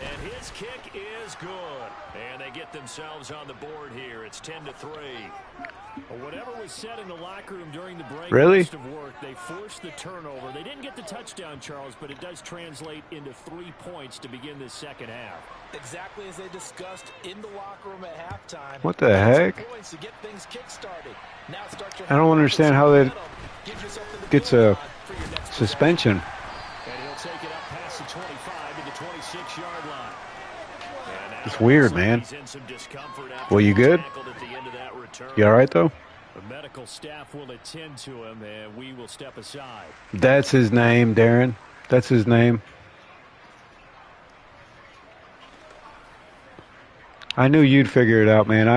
And his kick is good. And they get themselves on the board here. It's 10-3. Whatever was said in the locker room during the break, Really? must have worked. They forced the turnover. They didn't get the touchdown, Charles, but it does translate into 3 points to begin this second half. Exactly as they discussed in the locker room at halftime. What the heck? Points to get things kick-started. Now start your I don't understand how that gets a suspension. And he'll take it up past the 25 to the 26-yard line. It's weird, man. He's in some discomfort after Well, you being good? tackled at the end of that return. You all right, though? The medical staff will attend to him, and we will step aside. That's his name, Darren. That's his name. I knew you'd figure it out, man.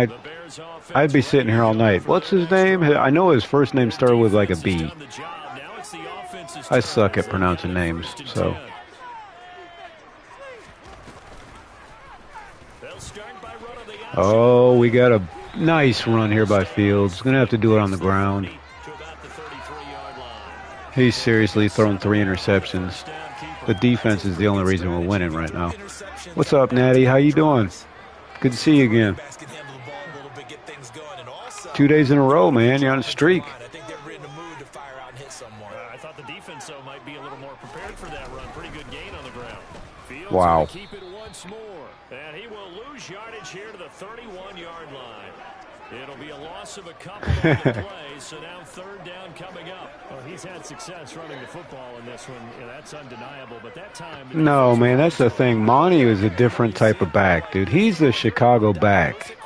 I'd be sitting here all night. What's his name? I know his first name started with like a B. I suck at pronouncing names, so. Oh, we got a nice run here by Fields. Going to have to do it on the ground. He's seriously thrown 3 interceptions. The defense is the only reason we're winning right now. What's up, Natty? How you doing? Good to see you again. 2 days in a row, man. You're on a streak. I thought the defense, though, might be a little more prepared for that run. Pretty good gain on the ground. Fields wow. Keep it once more. And he will lose yardage here to the 31-yard line. It'll be a loss of a couple of the plays, so now 3rd down coming up. Well, he's had success running the football in this one. Yeah, that's undeniable, but that time... No, man, that's the thing. Monty is a different type of back, dude. He's the Chicago back.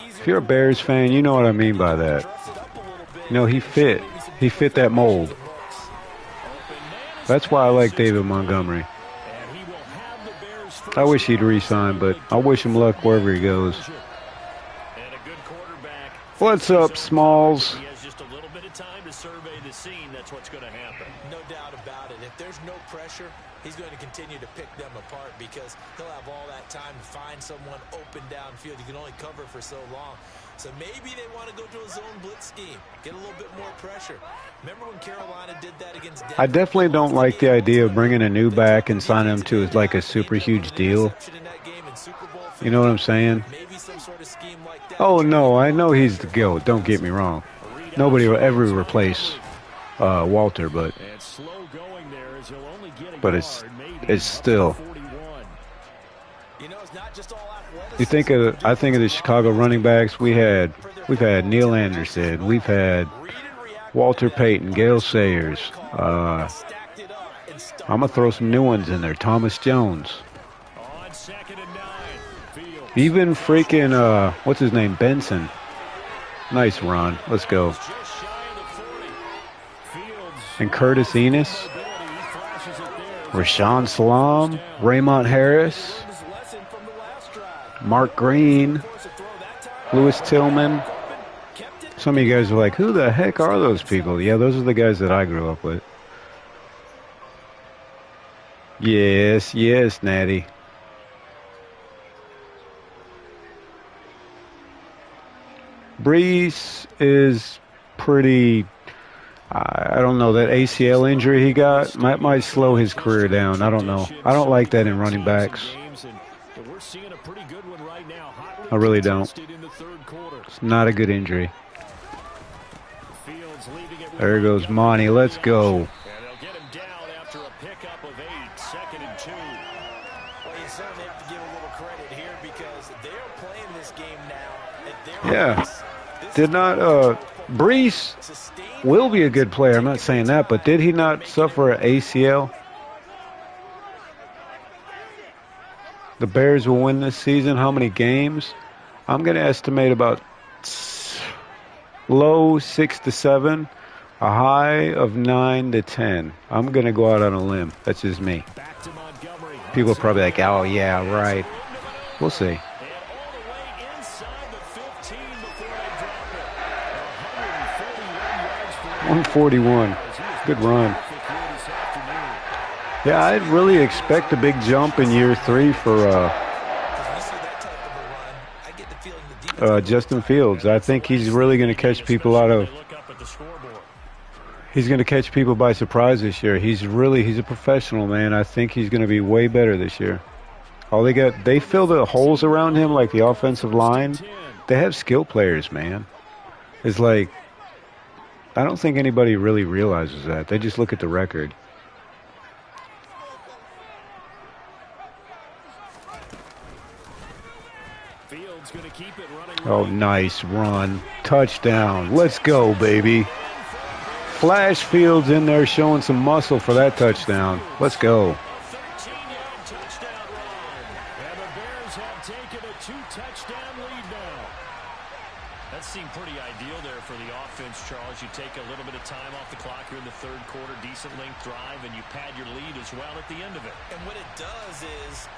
If you're a Bears fan, you know what I mean by that. You know, he fit that mold. That's why I like David Montgomery. I wish he'd re-sign, but I wish him luck wherever he goes. What's up, Smalls? He has just a little bit of time to survey the scene. That's what's going to happen. No doubt about it. If there's no pressure, he's going to continue to pick them apart because he'll have all that time to find someone open downfield. You can only cover for so long. So maybe they want to go to a zone blitz scheme, get a little bit more pressure. Remember when Carolina did that against Denver? I definitely don't like the idea of bringing a new back and signing him to like a super huge deal. You know what I'm saying? Oh, no, I know he's the GOAT. Don't get me wrong. Nobody will ever replace Walter, but it's still. You think of I think of the Chicago running backs. We've had Neil Anderson, we've had Walter Payton, Gale Sayers. I'm gonna throw some new ones in there. Thomas Jones. Even freaking what's his name? Benson. Nice run. Let's go. And Curtis Enos, Rashawn Salam, Raymond Harris, Mark Green, Lewis Tillman. Some of you guys are like, who the heck are those people? Yeah, those are the guys that I grew up with. Yes, yes, Natty. Brees is pretty, I don't know, that ACL injury he got might slow his career down. I don't know. I don't like that in running backs. I really don't. It's not a good injury. There goes Monty. Let's go. Yeah. Did not, Brees will be a good player. I'm not saying that, but did he not suffer an ACL? The Bears will win this season. How many games? I'm going to estimate about low 6 to 7, a high of 9 to 10. I'm going to go out on a limb. That's just me. People are probably like, oh, yeah, right. We'll see. 141. Good run. Yeah, I'd really expect a big jump in year 3 for Justin Fields. I think he's really going to catch people he's going to catch people by surprise this year. He's a professional, man. I think he's going to be way better this year. They fill the holes around him like the offensive line. They have skill players, man. It's like, I don't think anybody really realizes that. They just look at the record. Fields going to keep it running. Oh, nice run. Touchdown. Let's go, baby. Flash Fields in there showing some muscle for that touchdown. Let's go. 13-yard touchdown run. And the Bears have taken a 2-touchdown lead now. That seemed pretty ideal there for the offense, Charles. You take a little bit of time off the clock here in the third quarter, decent length drive, and you pad your lead as well at the end of it. And what it does is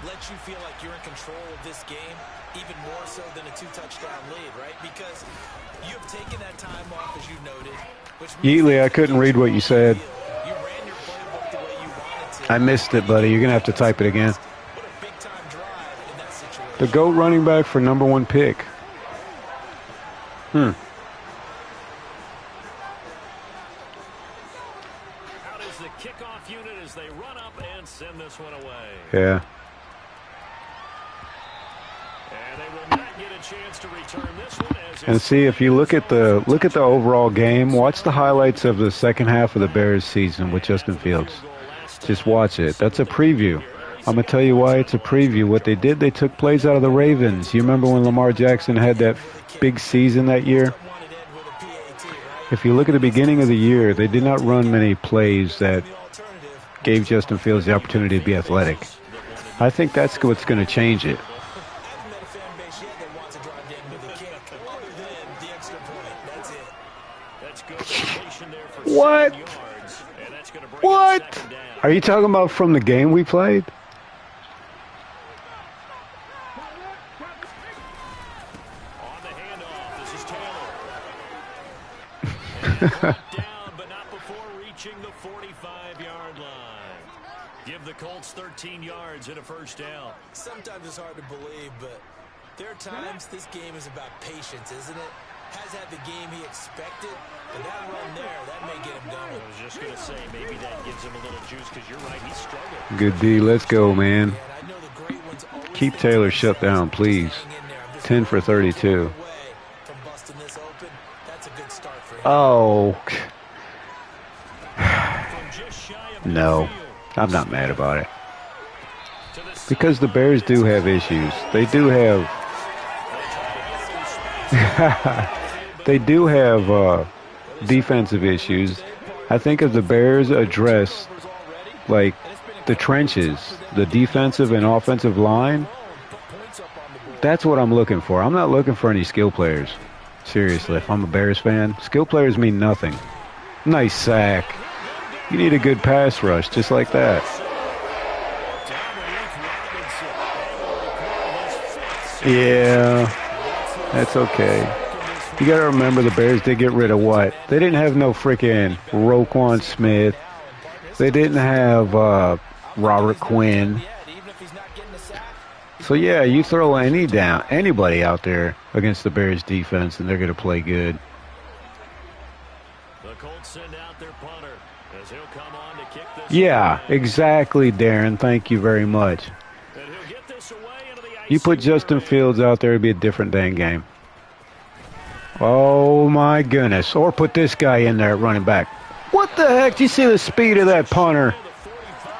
let you feel like you're in control of this game, even more so than a 2-touchdown lead, right? Because you have taken that time off, as you noted. Yeatley, I couldn't read what you said. You ran your playbook the way you wanted to. I missed it, buddy. You're going to have to type it again. What a big-time drive in that situation. The GOAT running back for #1 pick. Out is the kickoff unit as they run up and send this one away. Yeah. And they will not get a chance to return this one. And see, if you look at the overall game, watch the highlights of the second half of the Bears season with Justin Fields. Just watch it. That's a preview. I'm going to tell you why it's a preview. What they did, they took plays out of the Ravens. You remember when Lamar Jackson had that big season that year? If you look at the beginning of the year, they did not run many plays that gave Justin Fields the opportunity to be athletic. I think that's what's going to change it. What? What? Are you talking about from the game we played? On the handoff, this is Taylor. Down, but not before reaching the 45-yard line. Give the Colts 13 yards and a first down. Sometimes it's hard to believe, but there are times this game is about patience, isn't it? Has had the game he expected, but that run there, that may get him going. I was just going to say, maybe that gives him a little juice, because you're right, he struggled. Good D. Let's go, man. Keep Taylor shut down, please. 10 for 32. Oh. No. I'm not mad about it. Because the Bears do have issues. They do have... They do have defensive issues. I think if the Bears address, like, the trenches, the defensive and offensive line, that's what I'm looking for. I'm not looking for any skill players. Seriously, if I'm a Bears fan, skill players mean nothing. Nice sack. You need a good pass rush, just like that. Yeah, that's okay. You got to remember the Bears did get rid of what? They didn't have no freaking Roquan Smith. They didn't have Robert Quinn. So, yeah, you throw anybody out there against the Bears defense, and they're going to play good. The Colts send out their punter as he'll come on to kick this. Yeah, exactly, Darren. Thank you very much. And he'll get this away into the You put Justin Fields out there, it'd be a different dang game. Oh, my goodness. Or put this guy in there at running back. What the heck? Do you see the speed of that punter?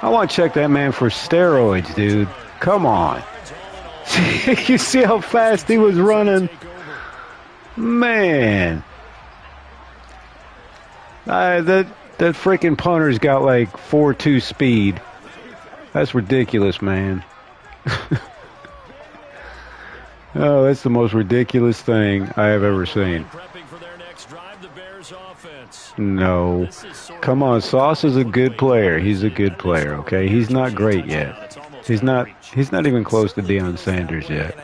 I want to check that man for steroids, dude. Come on. You see how fast he was running? Man. That freaking punter's got like 4.2 speed. That's ridiculous, man. Oh, that's the most ridiculous thing I have ever seen. No. Come on, Sauce is a good player. He's a good player, okay? He's not great yet. He's not even close to Deion Sanders yet.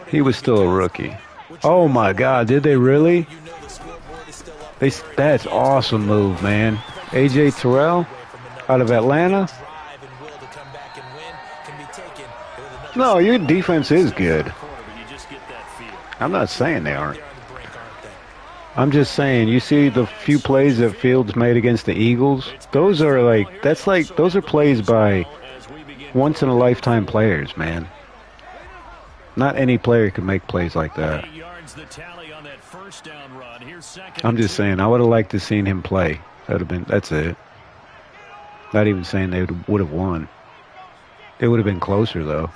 He was still a rookie. Oh my God, did they really? That's awesome move, man. AJ Terrell out of Atlanta. No, your defense is good. I'm not saying they aren't. I'm just saying, you see the few plays that Fields made against the Eagles? Those are those are plays by once-in-a-lifetime players, man. Not any player can make plays like that. turns the tally on that first down run. Here's second. I'm just saying, I would have liked to seen him play. That's it. Not even saying they would have won. It would have been closer, though.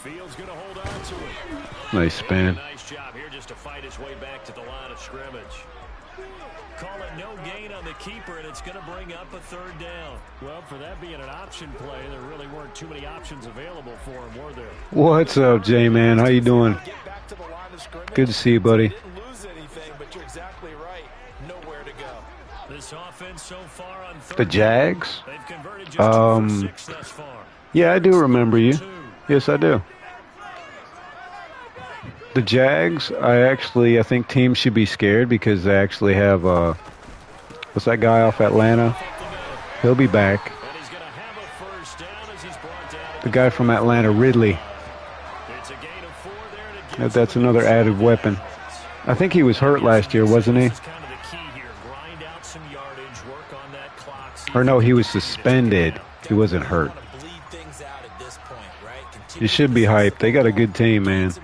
Fields going to hold on to it. Nice spin. Nice job here just to fight his way back to the line of scrimmage. Call it no gain on the keeper, and it's going to bring up a third down. Well, for that being an option play, there really weren't too many options available for him, were there? What's up, J-Man? How you doing? Good to see you, buddy. Didn't lose anything, but you're exactly right. Nowhere to go. This offense so far on The Jags? they've converted just 2 for 6 thus far. Yeah, I do remember you. Yes, I do. The Jags, I think teams should be scared because they actually have, what's that guy off Atlanta? He'll be back. And he's going to have a first down as he's brought down. The guy from Atlanta, Ridley. It's a gain of 4 there to give That's another added weapon. I think he was hurt last year, wasn't he? This is kind of the key here. Grind out some yardage, work on that clock. Or no, he was suspended. He wasn't hurt. You should be hyped. They got a good team, man.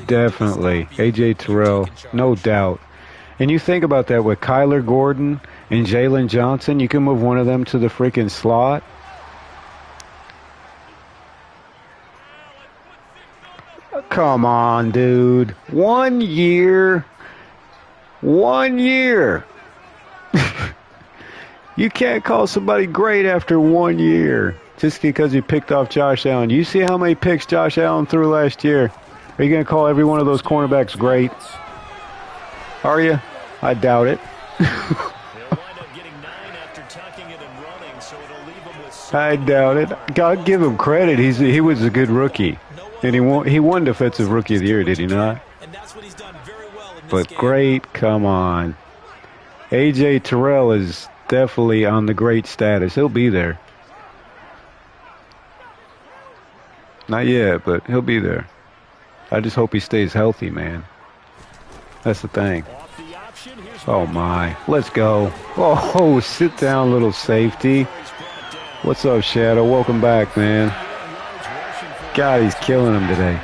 Definitely. A.J. Terrell, no doubt. And you think about that with Kyler Gordon and Jalen Johnson, you can move one of them to the freaking slot. Come on, dude. 1 year. 1 year. You can't call somebody great after 1 year just because he picked off Josh Allen. You see how many picks Josh Allen threw last year? Are you going to call every one of those cornerbacks great? Are you? I doubt it. I doubt it. God, give him credit. He was a good rookie. And he won Defensive Rookie of the Year, did he not? But great, come on. A.J. Terrell is definitely on the great status. He'll be there. Not yet, but he'll be there. I just hope he stays healthy, man. That's the thing. Oh, my. Let's go. Oh, sit down, little safety. What's up, Shadow? Welcome back, man. God, he's killing him today.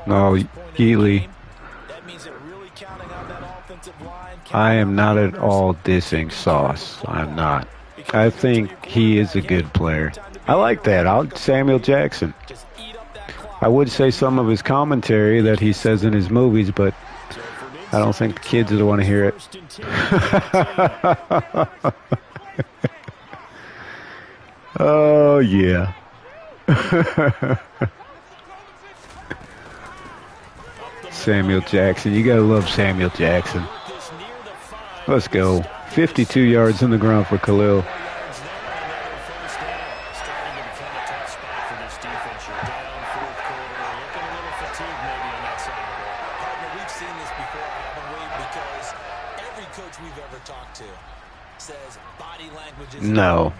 No, Yealy. I am not at all dissing Sauce. I'm not. I think he is a good player. I like that. Samuel Jackson. I would say some of his commentary that he says in his movies, but I don't think the kids would want to hear it. Oh, yeah. Samuel Jackson. You got to love Samuel Jackson. Let's go. 52 yards in the ground for Khalil. No.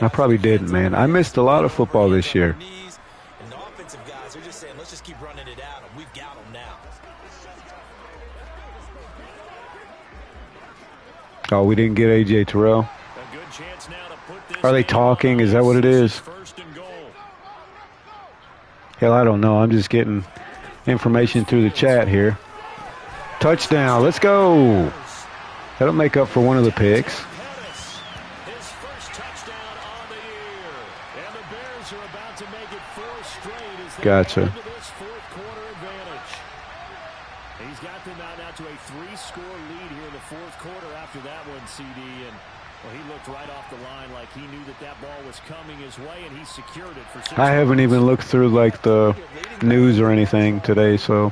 I probably didn't, man. I missed a lot of football this year. Oh, we didn't get A.J. Terrell? Are they talking? Is that what it is? Hell, I don't know. I'm just getting information through the chat here. Touchdown. Let's go. That'll make up for one of the picks. Gotcha. He's got them now to a 3-score lead here in the fourth quarter after that one, CD. And well, he looked right off the line like he knew that ball was coming his way, and he secured it for 6 I haven't even looked through like the news or anything today, so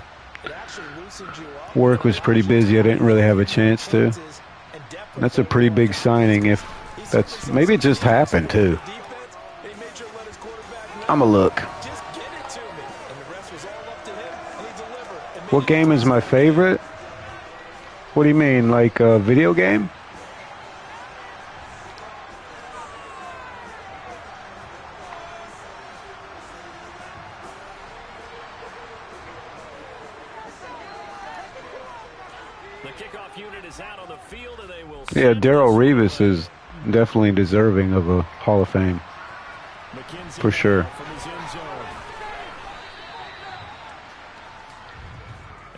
work was pretty busy. I didn't really have a chance to. That's a pretty big signing. If that's maybe it just happened too. I'm a look. What game is my favorite? What do you mean, like a video game? The kickoff unit is out on the field, and they will. Yeah, Darrelle Revis is definitely deserving of a Hall of Fame. For sure.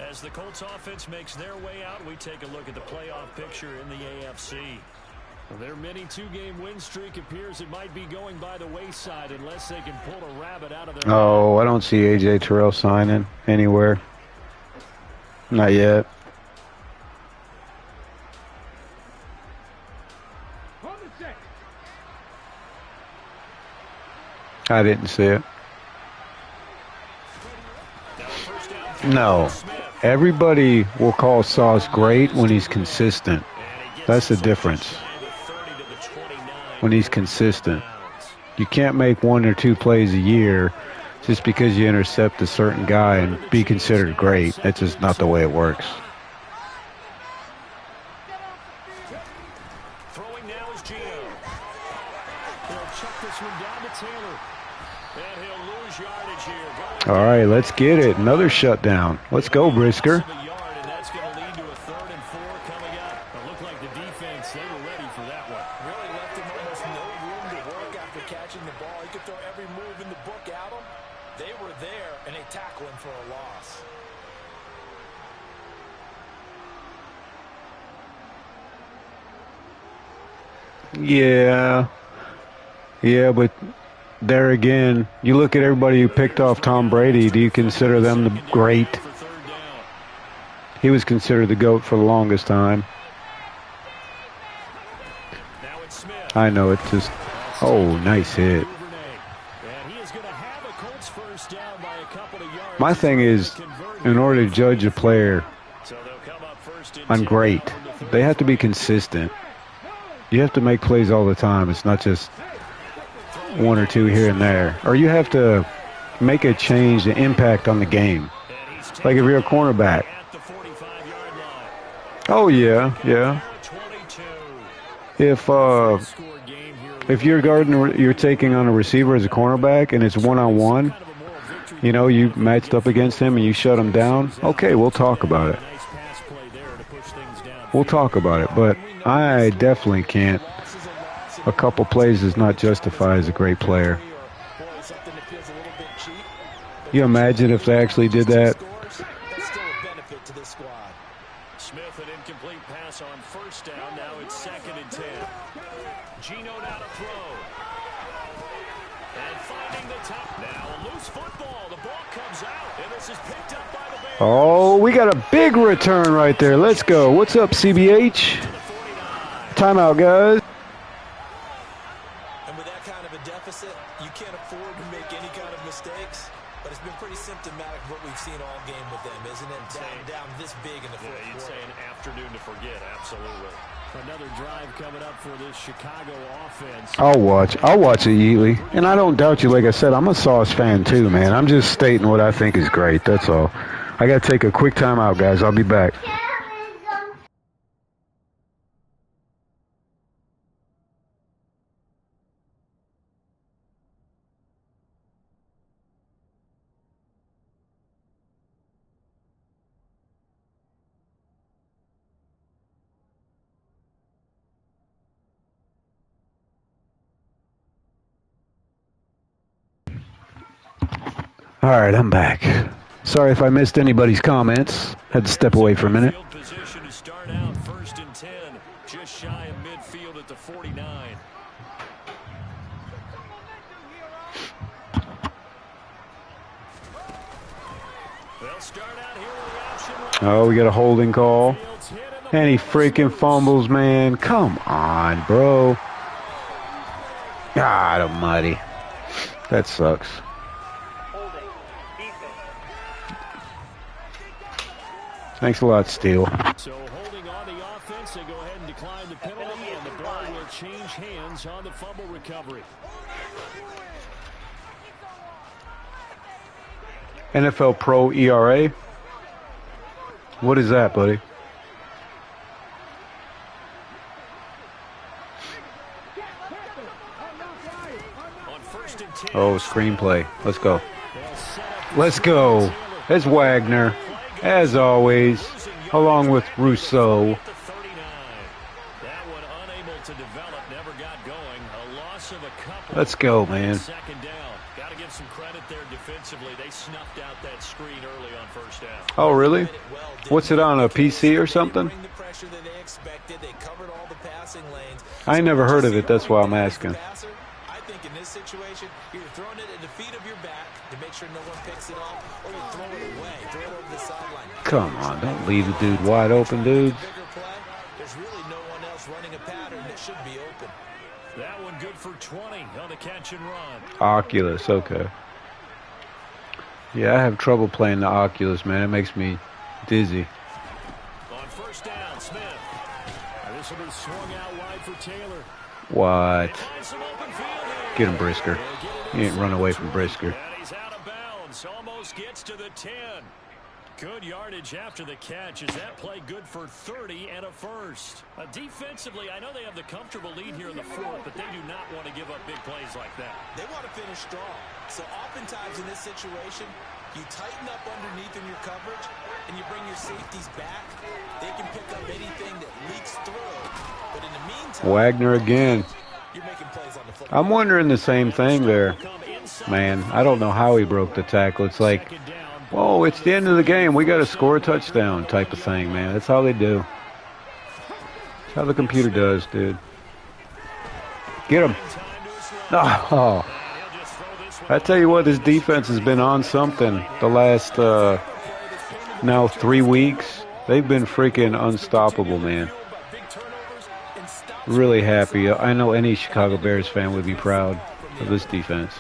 As the Colts offense makes their way out, we take a look at the playoff picture in the AFC. Their mini two-game win streak appears it might be going by the wayside unless they can pull a rabbit out of their... Oh, I don't see A.J. Terrell signing anywhere. Not yet. I didn't see it. No. Everybody will call Sauce great when he's consistent. That's the difference. When he's consistent. You can't make 1 or 2 plays a year just because you intercept a certain guy and be considered great. That's just not the way it works. Throwing now is Gino. He'll chuck this one down to Taylor. And he'll lose yardage here. All right, let's get it. Another shutdown. Let's go, Brisker. And that's going to lead to a 3rd and 4 coming up. It looked like the defense, they were ready for that one. Really left him almost no room to work after catching the ball. He could throw every move in the book at him. They were there, and they tackle him for a loss. Yeah, but there again, you look at everybody who picked off Tom Brady. Do you consider them the great? He was considered the GOAT for the longest time. I know, it's just, oh, nice hit. My thing is, in order to judge a player on great, they have to be consistent. You have to make plays all the time. It's not just 1 or 2 here and there. Or you have to make a change, the impact on the game. Like if you're a cornerback. Oh, yeah. If you're guarding, you're taking on a receiver as a cornerback and it's 1-on-1, you know, you matched up against him and you shut him down, okay, we'll talk about it. We'll talk about it, but I definitely can't. A couple plays does not justify as a great player. You imagine if they actually did that? Smith, an incomplete pass on 1st down. Now it's 2nd and 10. Gino now to throw. And finding the top. Now a loose football. The ball comes out. And this is picked up by the Bears. Oh, we got a big return right there. Let's go. What's up, CBH? Timeout, guys. And with that kind of a deficit, you can't afford to make any kind of mistakes. But it's been pretty symptomatic of what we've seen all game with them, isn't it? Down this big in the fourth quarter. You'd say an afternoon to forget, absolutely. Another drive coming up for this Chicago offense. I'll watch it, Yeatley. And I don't doubt you. Like I said, I'm a Sauce fan too, man. I'm just stating what I think is great. That's all. I got to take a quick time out, guys. I'll be back. All right, I'm back. Sorry if I missed anybody's comments. Had to step away for a minute. Position to start out 1st and 10, just shy of midfield at the 49. They'll start out here with option. Oh, we got a holding call. And he freaking fumbles, man. Come on, bro. God almighty. That sucks. Thanks a lot, Steele. So holding on the offense, they go ahead and decline the penalty, and the ball will change hands on the fumble recovery. NFL Pro ERA. What is that, buddy? Oh, screenplay. Let's go. Let's go. It's Wagner. As always. along with Rousseau. That one unable to develop, never got going. A loss of a couple. Let's go, man. Second down. Got to give some credit there defensively. They snuffed out that screen early on first down. Oh, really? What's it on, a PC or something? I never heard of it. That's why I'm asking. I think in this situation, you're throwing it at the feet of your back to make sure no one picks it off, or you throw it away, throw it over the sideline. Come on, don't leave the dude wide open, dude. There's really no one else running a pattern that should be open. That one good for 20 on the catch and run. Oculus, okay. Yeah, I have trouble playing the Oculus, man. It makes me dizzy. On first down, Smith. This will be swung out wide for Taylor. What? Get him, Brisker. He ain't run away from Brisker. And he's out of bounds. Almost gets to the 10. Good yardage after the catch. Is that play good for 30 and a first? Defensively, I know they have the comfortable lead here in the fourth, but they do not want to give up big plays like that. They want to finish strong. So oftentimes in this situation, you tighten up underneath in your coverage, and you bring your safeties back. They can pick up anything that leaks through. But in the meantime, Wagner again. you're making plays on the football. I'm wondering the same thing there, man. I don't know how he broke the tackle. It's like, whoa, it's the end of the game. We got to score a touchdown type of thing, man. That's how they do. That's how the computer does, dude. Get him. Oh. I tell you what, this defense has been on something the last, now 3 weeks. They've been freaking unstoppable, man. Really happy. I know any Chicago Bears fan would be proud of this defense.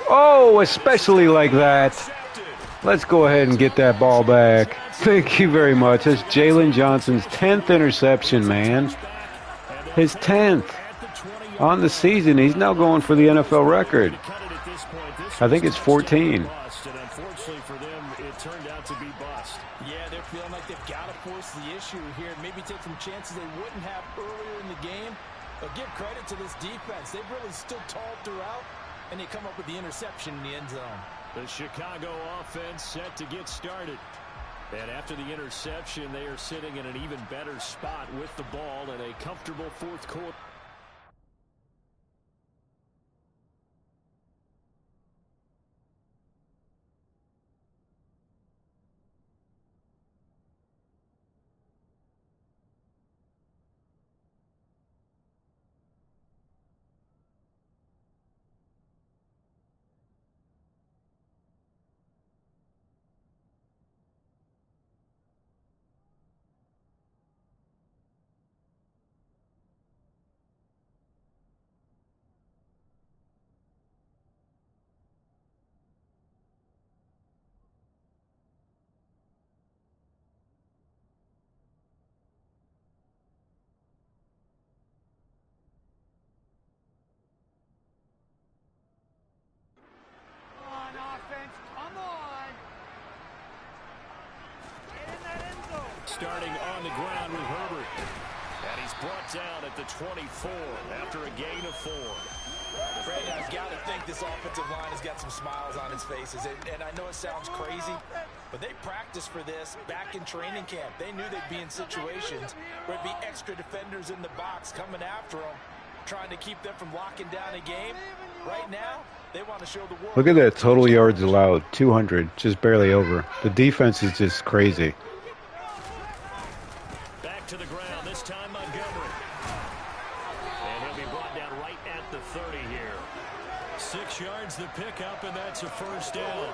Oh, especially like that. Let's go ahead and get that ball back. Thank you very much. That's Jalen Johnson's 10th interception, man. His 10th on the season. He's now going for the NFL record. I think it's 14. Unfortunately for them, it turned out to be bust. Yeah, they're feeling like they've got to force the issue here. Maybe take some chances they wouldn't have earlier in the game. But give credit to this defense. They've really stood tall throughout, and they come up with the interception in the end zone. The Chicago offense set to get started. And after the interception, they are sitting in an even better spot with the ball in a comfortable fourth quarter. Starting on the ground with Herbert. And he's brought down at the 24 after a gain of 4. Brandon, I've got to think this offensive line has got some smiles on its faces. And I know it sounds crazy, but they practiced for this back in training camp. They knew they'd be in situations where there'd be extra defenders in the box coming after them, trying to keep them from locking down a game. Right now, they want to show the world. Look at that total yards allowed, 200, just barely over. The defense is just crazy. Back to the ground, this time Montgomery. And he'll be brought down right at the 30 here. 6 yards the pickup, and that's a first down.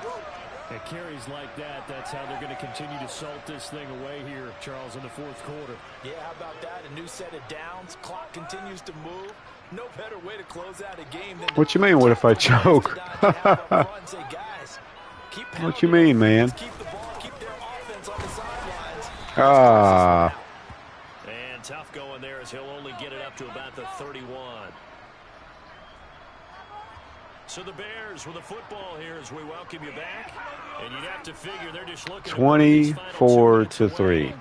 At carries like that, that's how they're going to continue to salt this thing away here, Charles, in the fourth quarter. Yeah, how about that? A new set of downs. Clock continues to move. No better way to close out a game than... What you mean, what if I choke? What you mean, man? Keep the ball, keep their offense on the sidelines. Ah. And tough going there as he'll only get it up to about the 31. So the Bears with the football here as we welcome you back. And you'd have to figure they're just looking 24-3.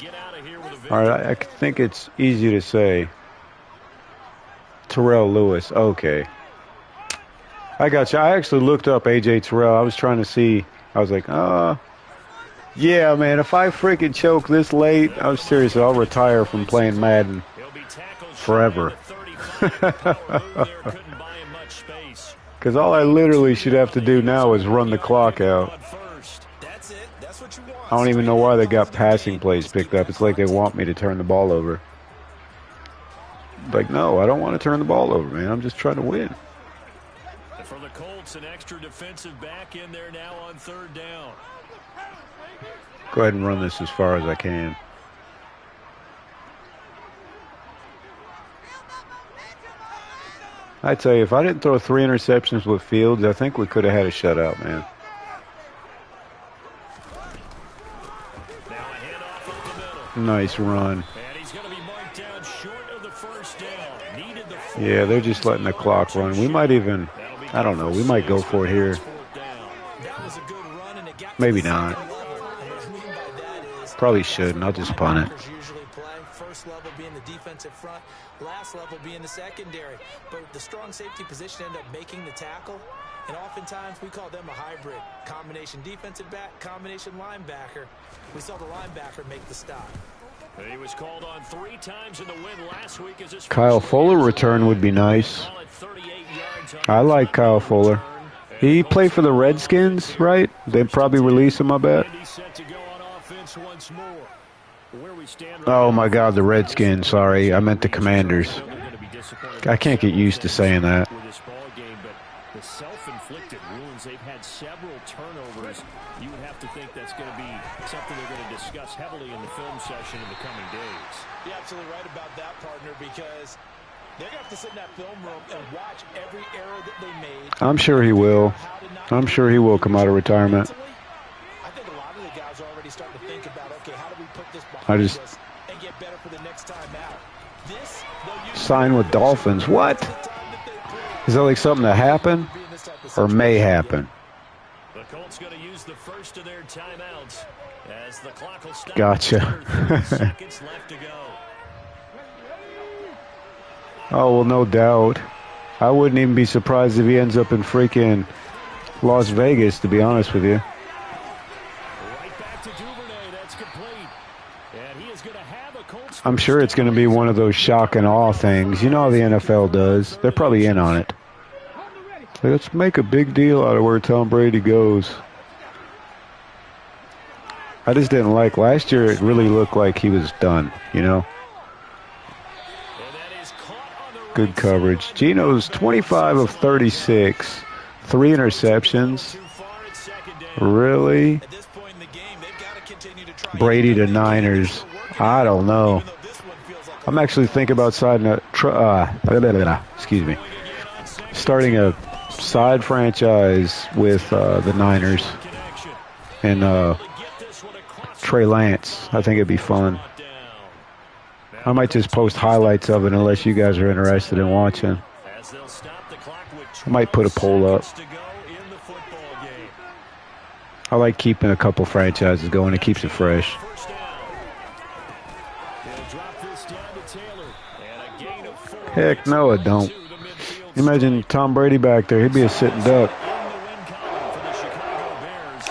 All right, I think it's easy to say. Terrell Lewis. Okay. I got you. I actually looked up A.J. Terrell. I was trying to see. I was like, Yeah, man, if I freaking choke this late, I'm serious, I'll retire from playing Madden forever. Because all I literally should have to do now is run the clock out. That's it. That's what you want. I don't even know why they got passing plays picked up. It's like they want me to turn the ball over. Like, no, I don't want to turn the ball over, man. I'm just trying to win. For the Colts, an extra defensive back in there now on third down. Go ahead and run this as far as I can. I tell you, if I didn't throw 3 interceptions with Fields, I think we could have had a shutout, man. Nice run. Yeah, they're just letting the clock run. We might even, I don't know, we might go for it here. Maybe not. Probably shouldn't. I'll just punt it. First level being the defensive front, last level being the secondary. But the strong safety position ended up making the tackle. And oftentimes we call them a hybrid. Combination defensive back, combination linebacker. We saw the linebacker make the stop. He was called on 3 times in the win last week as his Kyle Fuller return would be nice. I like Kyle Fuller. He played for the Redskins, right? They'd probably release him, I bet. Oh, my God, the Redskins. Sorry, I meant the Commanders. I can't get used to saying that. The self-inflicted wounds, they've had several turnovers. You would have to think that's going to be something they're going to discuss heavily in the film session in the coming days. You're absolutely right about that, partner, because they're going to have to sit in that film room and watch every error that they made. I'm sure he will. I'm sure he will come out of retirement. I think a lot of the guys are already starting to think about, okay, how do we put this behind us and get better for the next time out? Sign with Dolphins. What? Is that like something that happened or may happen? The Colts going to use the first of their timeouts as the clock will stop. Gotcha. Seconds left to go. Oh, well, no doubt. I wouldn't even be surprised if he ends up in freaking Las Vegas, to be honest with you. Right back to Duvernay. That's complete. And he is going to have a Colts. I'm sure it's going to be one of those shock and awe things. You know how the NFL does. They're probably in on it. Let's make a big deal out of where Tom Brady goes. I just didn't like last year. It really looked like he was done, you know. Good coverage. Geno's 25 of 36. 3 interceptions. Really? Brady to Niners. I don't know. I'm actually thinking about starting a side franchise with the Niners and Trey Lance. I think it'd be fun. I might just post highlights of it unless you guys are interested in watching. I might put a poll up. I like keeping a couple franchises going. It keeps it fresh. Heck no, it don't. Imagine Tom Brady back there. He'd be a sitting duck.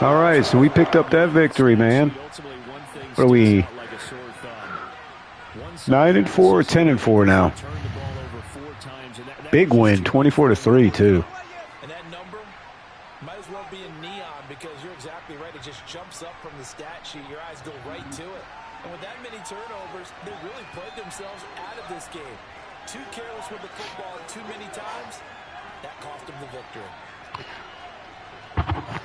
All right, so we picked up that victory, man. What are we? 9-4 or 10-4 now? Big win, 24-3 too. And that number might as well be in neon because you're exactly right. It just jumps up from the stat sheet. Your eyes go right to it. And with that many turnovers, they really played themselves out of this game. Too careless with the football too many times. That cost them the victory.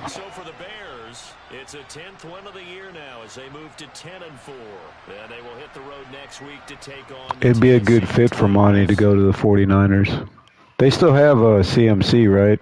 So for the Bears, it's a 10th win of the year now as they move to 10-4. And they will hit the road next week to take on. It'd be a good fit for Monty to go to the 49ers. They still have a CMC, right?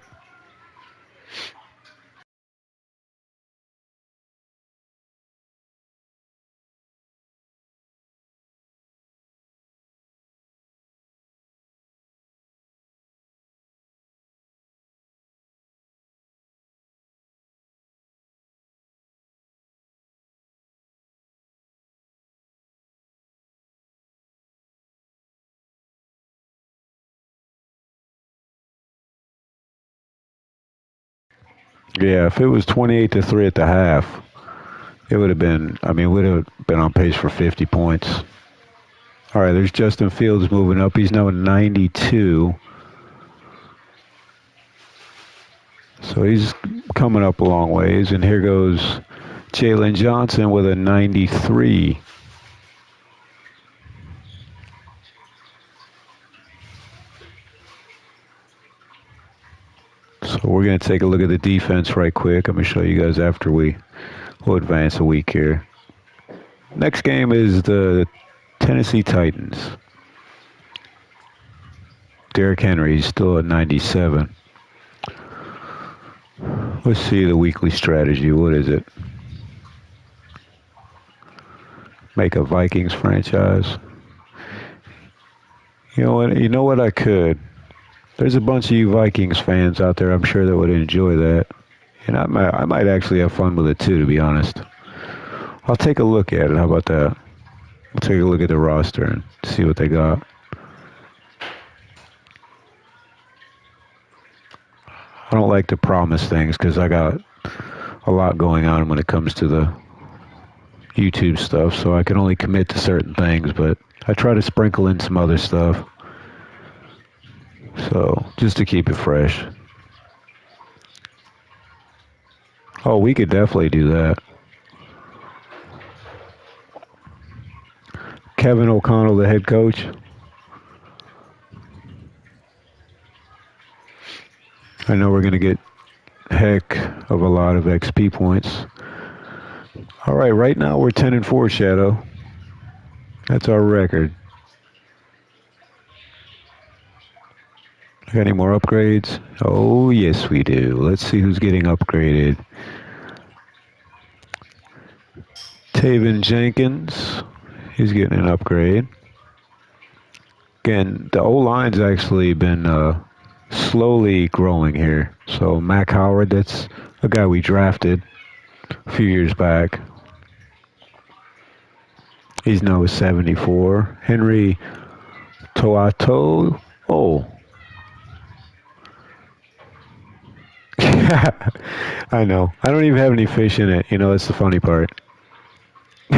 Yeah, if it was 28-3 at the half, it would have been, would have been on pace for 50 points. All right, there's Justin Fields moving up. He's now 92. So he's coming up a long ways. And here goes Jalen Johnson with a 93. So we're going to take a look at the defense right quick. I'm going to show you guys after we'll advance a week here. Next game is the Tennessee Titans. Derrick Henry is still at 97. Let's see the weekly strategy. What is it? Make a Vikings franchise. You know what? I could. There's a bunch of you Vikings fans out there, I'm sure, that would enjoy that. And I might actually have fun with it too, to be honest. I'll take a look at it. How about that? We'll take a look at the roster and see what they got. I don't like to promise things because I got a lot going on when it comes to the YouTube stuff, so I can only commit to certain things, but I try to sprinkle in some other stuff. So, just to keep it fresh. Oh, we could definitely do that. Kevin O'Connell, the head coach. I know we're going to get heck of a lot of XP points. All right now we're 10-4, Shadow. That's our record. Got any more upgrades? Oh, yes, we do. Let's see who's getting upgraded. Taven Jenkins, he's getting an upgrade. Again, the O-line's actually been slowly growing here. So Mac Howard, that's a guy we drafted a few years back. He's now a 74. Henry Toato. Oh. I know. I don't even have any fish in it. That's the funny part. I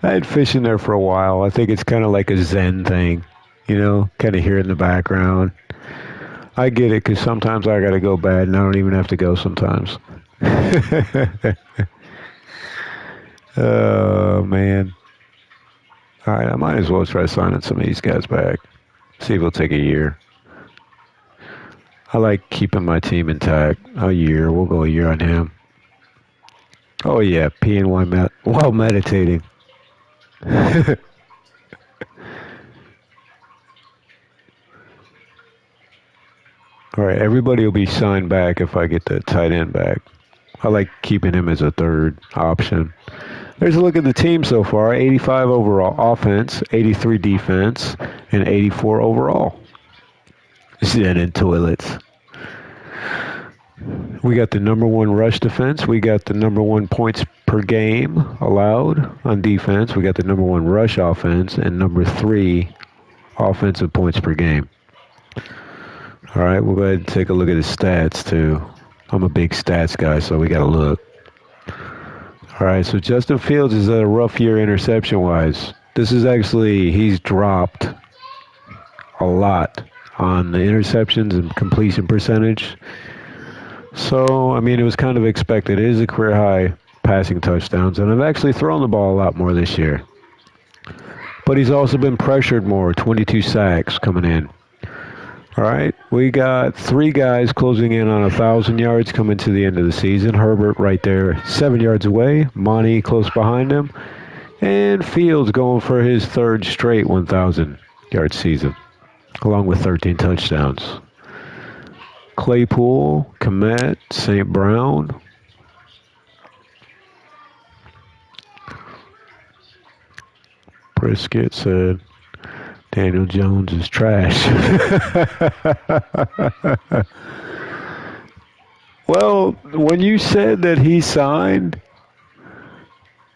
had fish in there for a while. I think it's kind of like a Zen thing, kind of hear it in the background. I get it because sometimes I got to go bad and I don't even have to go sometimes. Oh, man. All right, I might as well try signing some of these guys back. See if it'll take a year. I like keeping my team intact. A year. We'll go a year on him. Oh, yeah. PNY while meditating. All right. Everybody will be signed back if I get the tight end back. I like keeping him as a third option. There's a look at the team so far. 85 overall offense, 83 defense, and 84 overall. Zen and toilets. We got the number one rush defense. We got the number one points per game allowed on defense. We got the number one rush offense and number 3 offensive points per game. All right, we'll go ahead and take a look at his stats too. I'm a big stats guy, so we got to look. All right, so Justin Fields is a rough year interception-wise. This is actually, he's dropped a lot on the interceptions and completion percentage. So, it was kind of expected. It is a career high passing touchdowns, and I've actually thrown the ball a lot more this year. But he's also been pressured more, 22 sacks coming in. All right, we got 3 guys closing in on 1,000 yards coming to the end of the season. Herbert right there, 7 yards away. Monty close behind him. And Fields going for his 3rd straight 1,000-yard season, along with 13 touchdowns. Claypool, Komet, St. Brown. Brisket said Daniel Jones is trash. Well, when you said that he signed,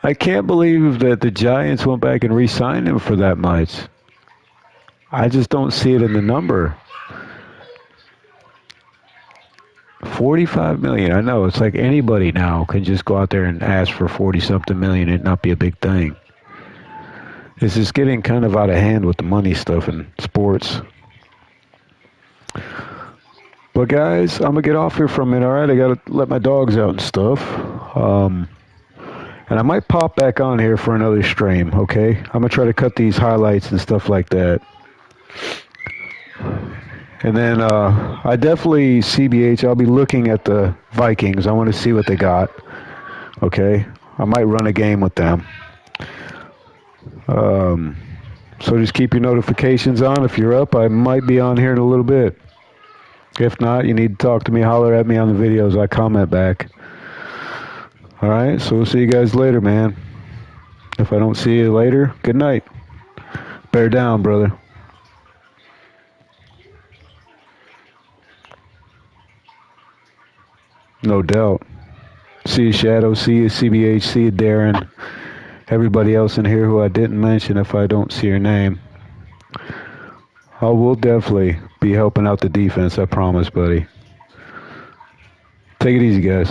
I can't believe that the Giants went back and re-signed him for that much. I just don't see it in the number. $45 million. I know. It's like anybody now can just go out there and ask for 40-something million and not be a big thing. It's just getting kind of out of hand with the money stuff in sports. But guys, I'm going to get off here for a minute, all right? I got to let my dogs out and stuff. And I might pop back on here for another stream, okay? I'm going to try to cut these highlights and stuff like that. And then I definitely, CBH, I'll be looking at the Vikings. I want to see what they got, okay? I might run a game with them. So just keep your notifications on. If you're up, I might be on here in a little bit. If not, you need to talk to me, holler at me on the videos. I comment back. All right, so we'll see you guys later, man. If I don't see you later, good night. Bear down, brother. No doubt. See you, Shadow. See you, CBH. See you, Darren. Everybody else in here who I didn't mention if I don't see your name. I will definitely be helping out the defense, I promise, buddy. Take it easy, guys.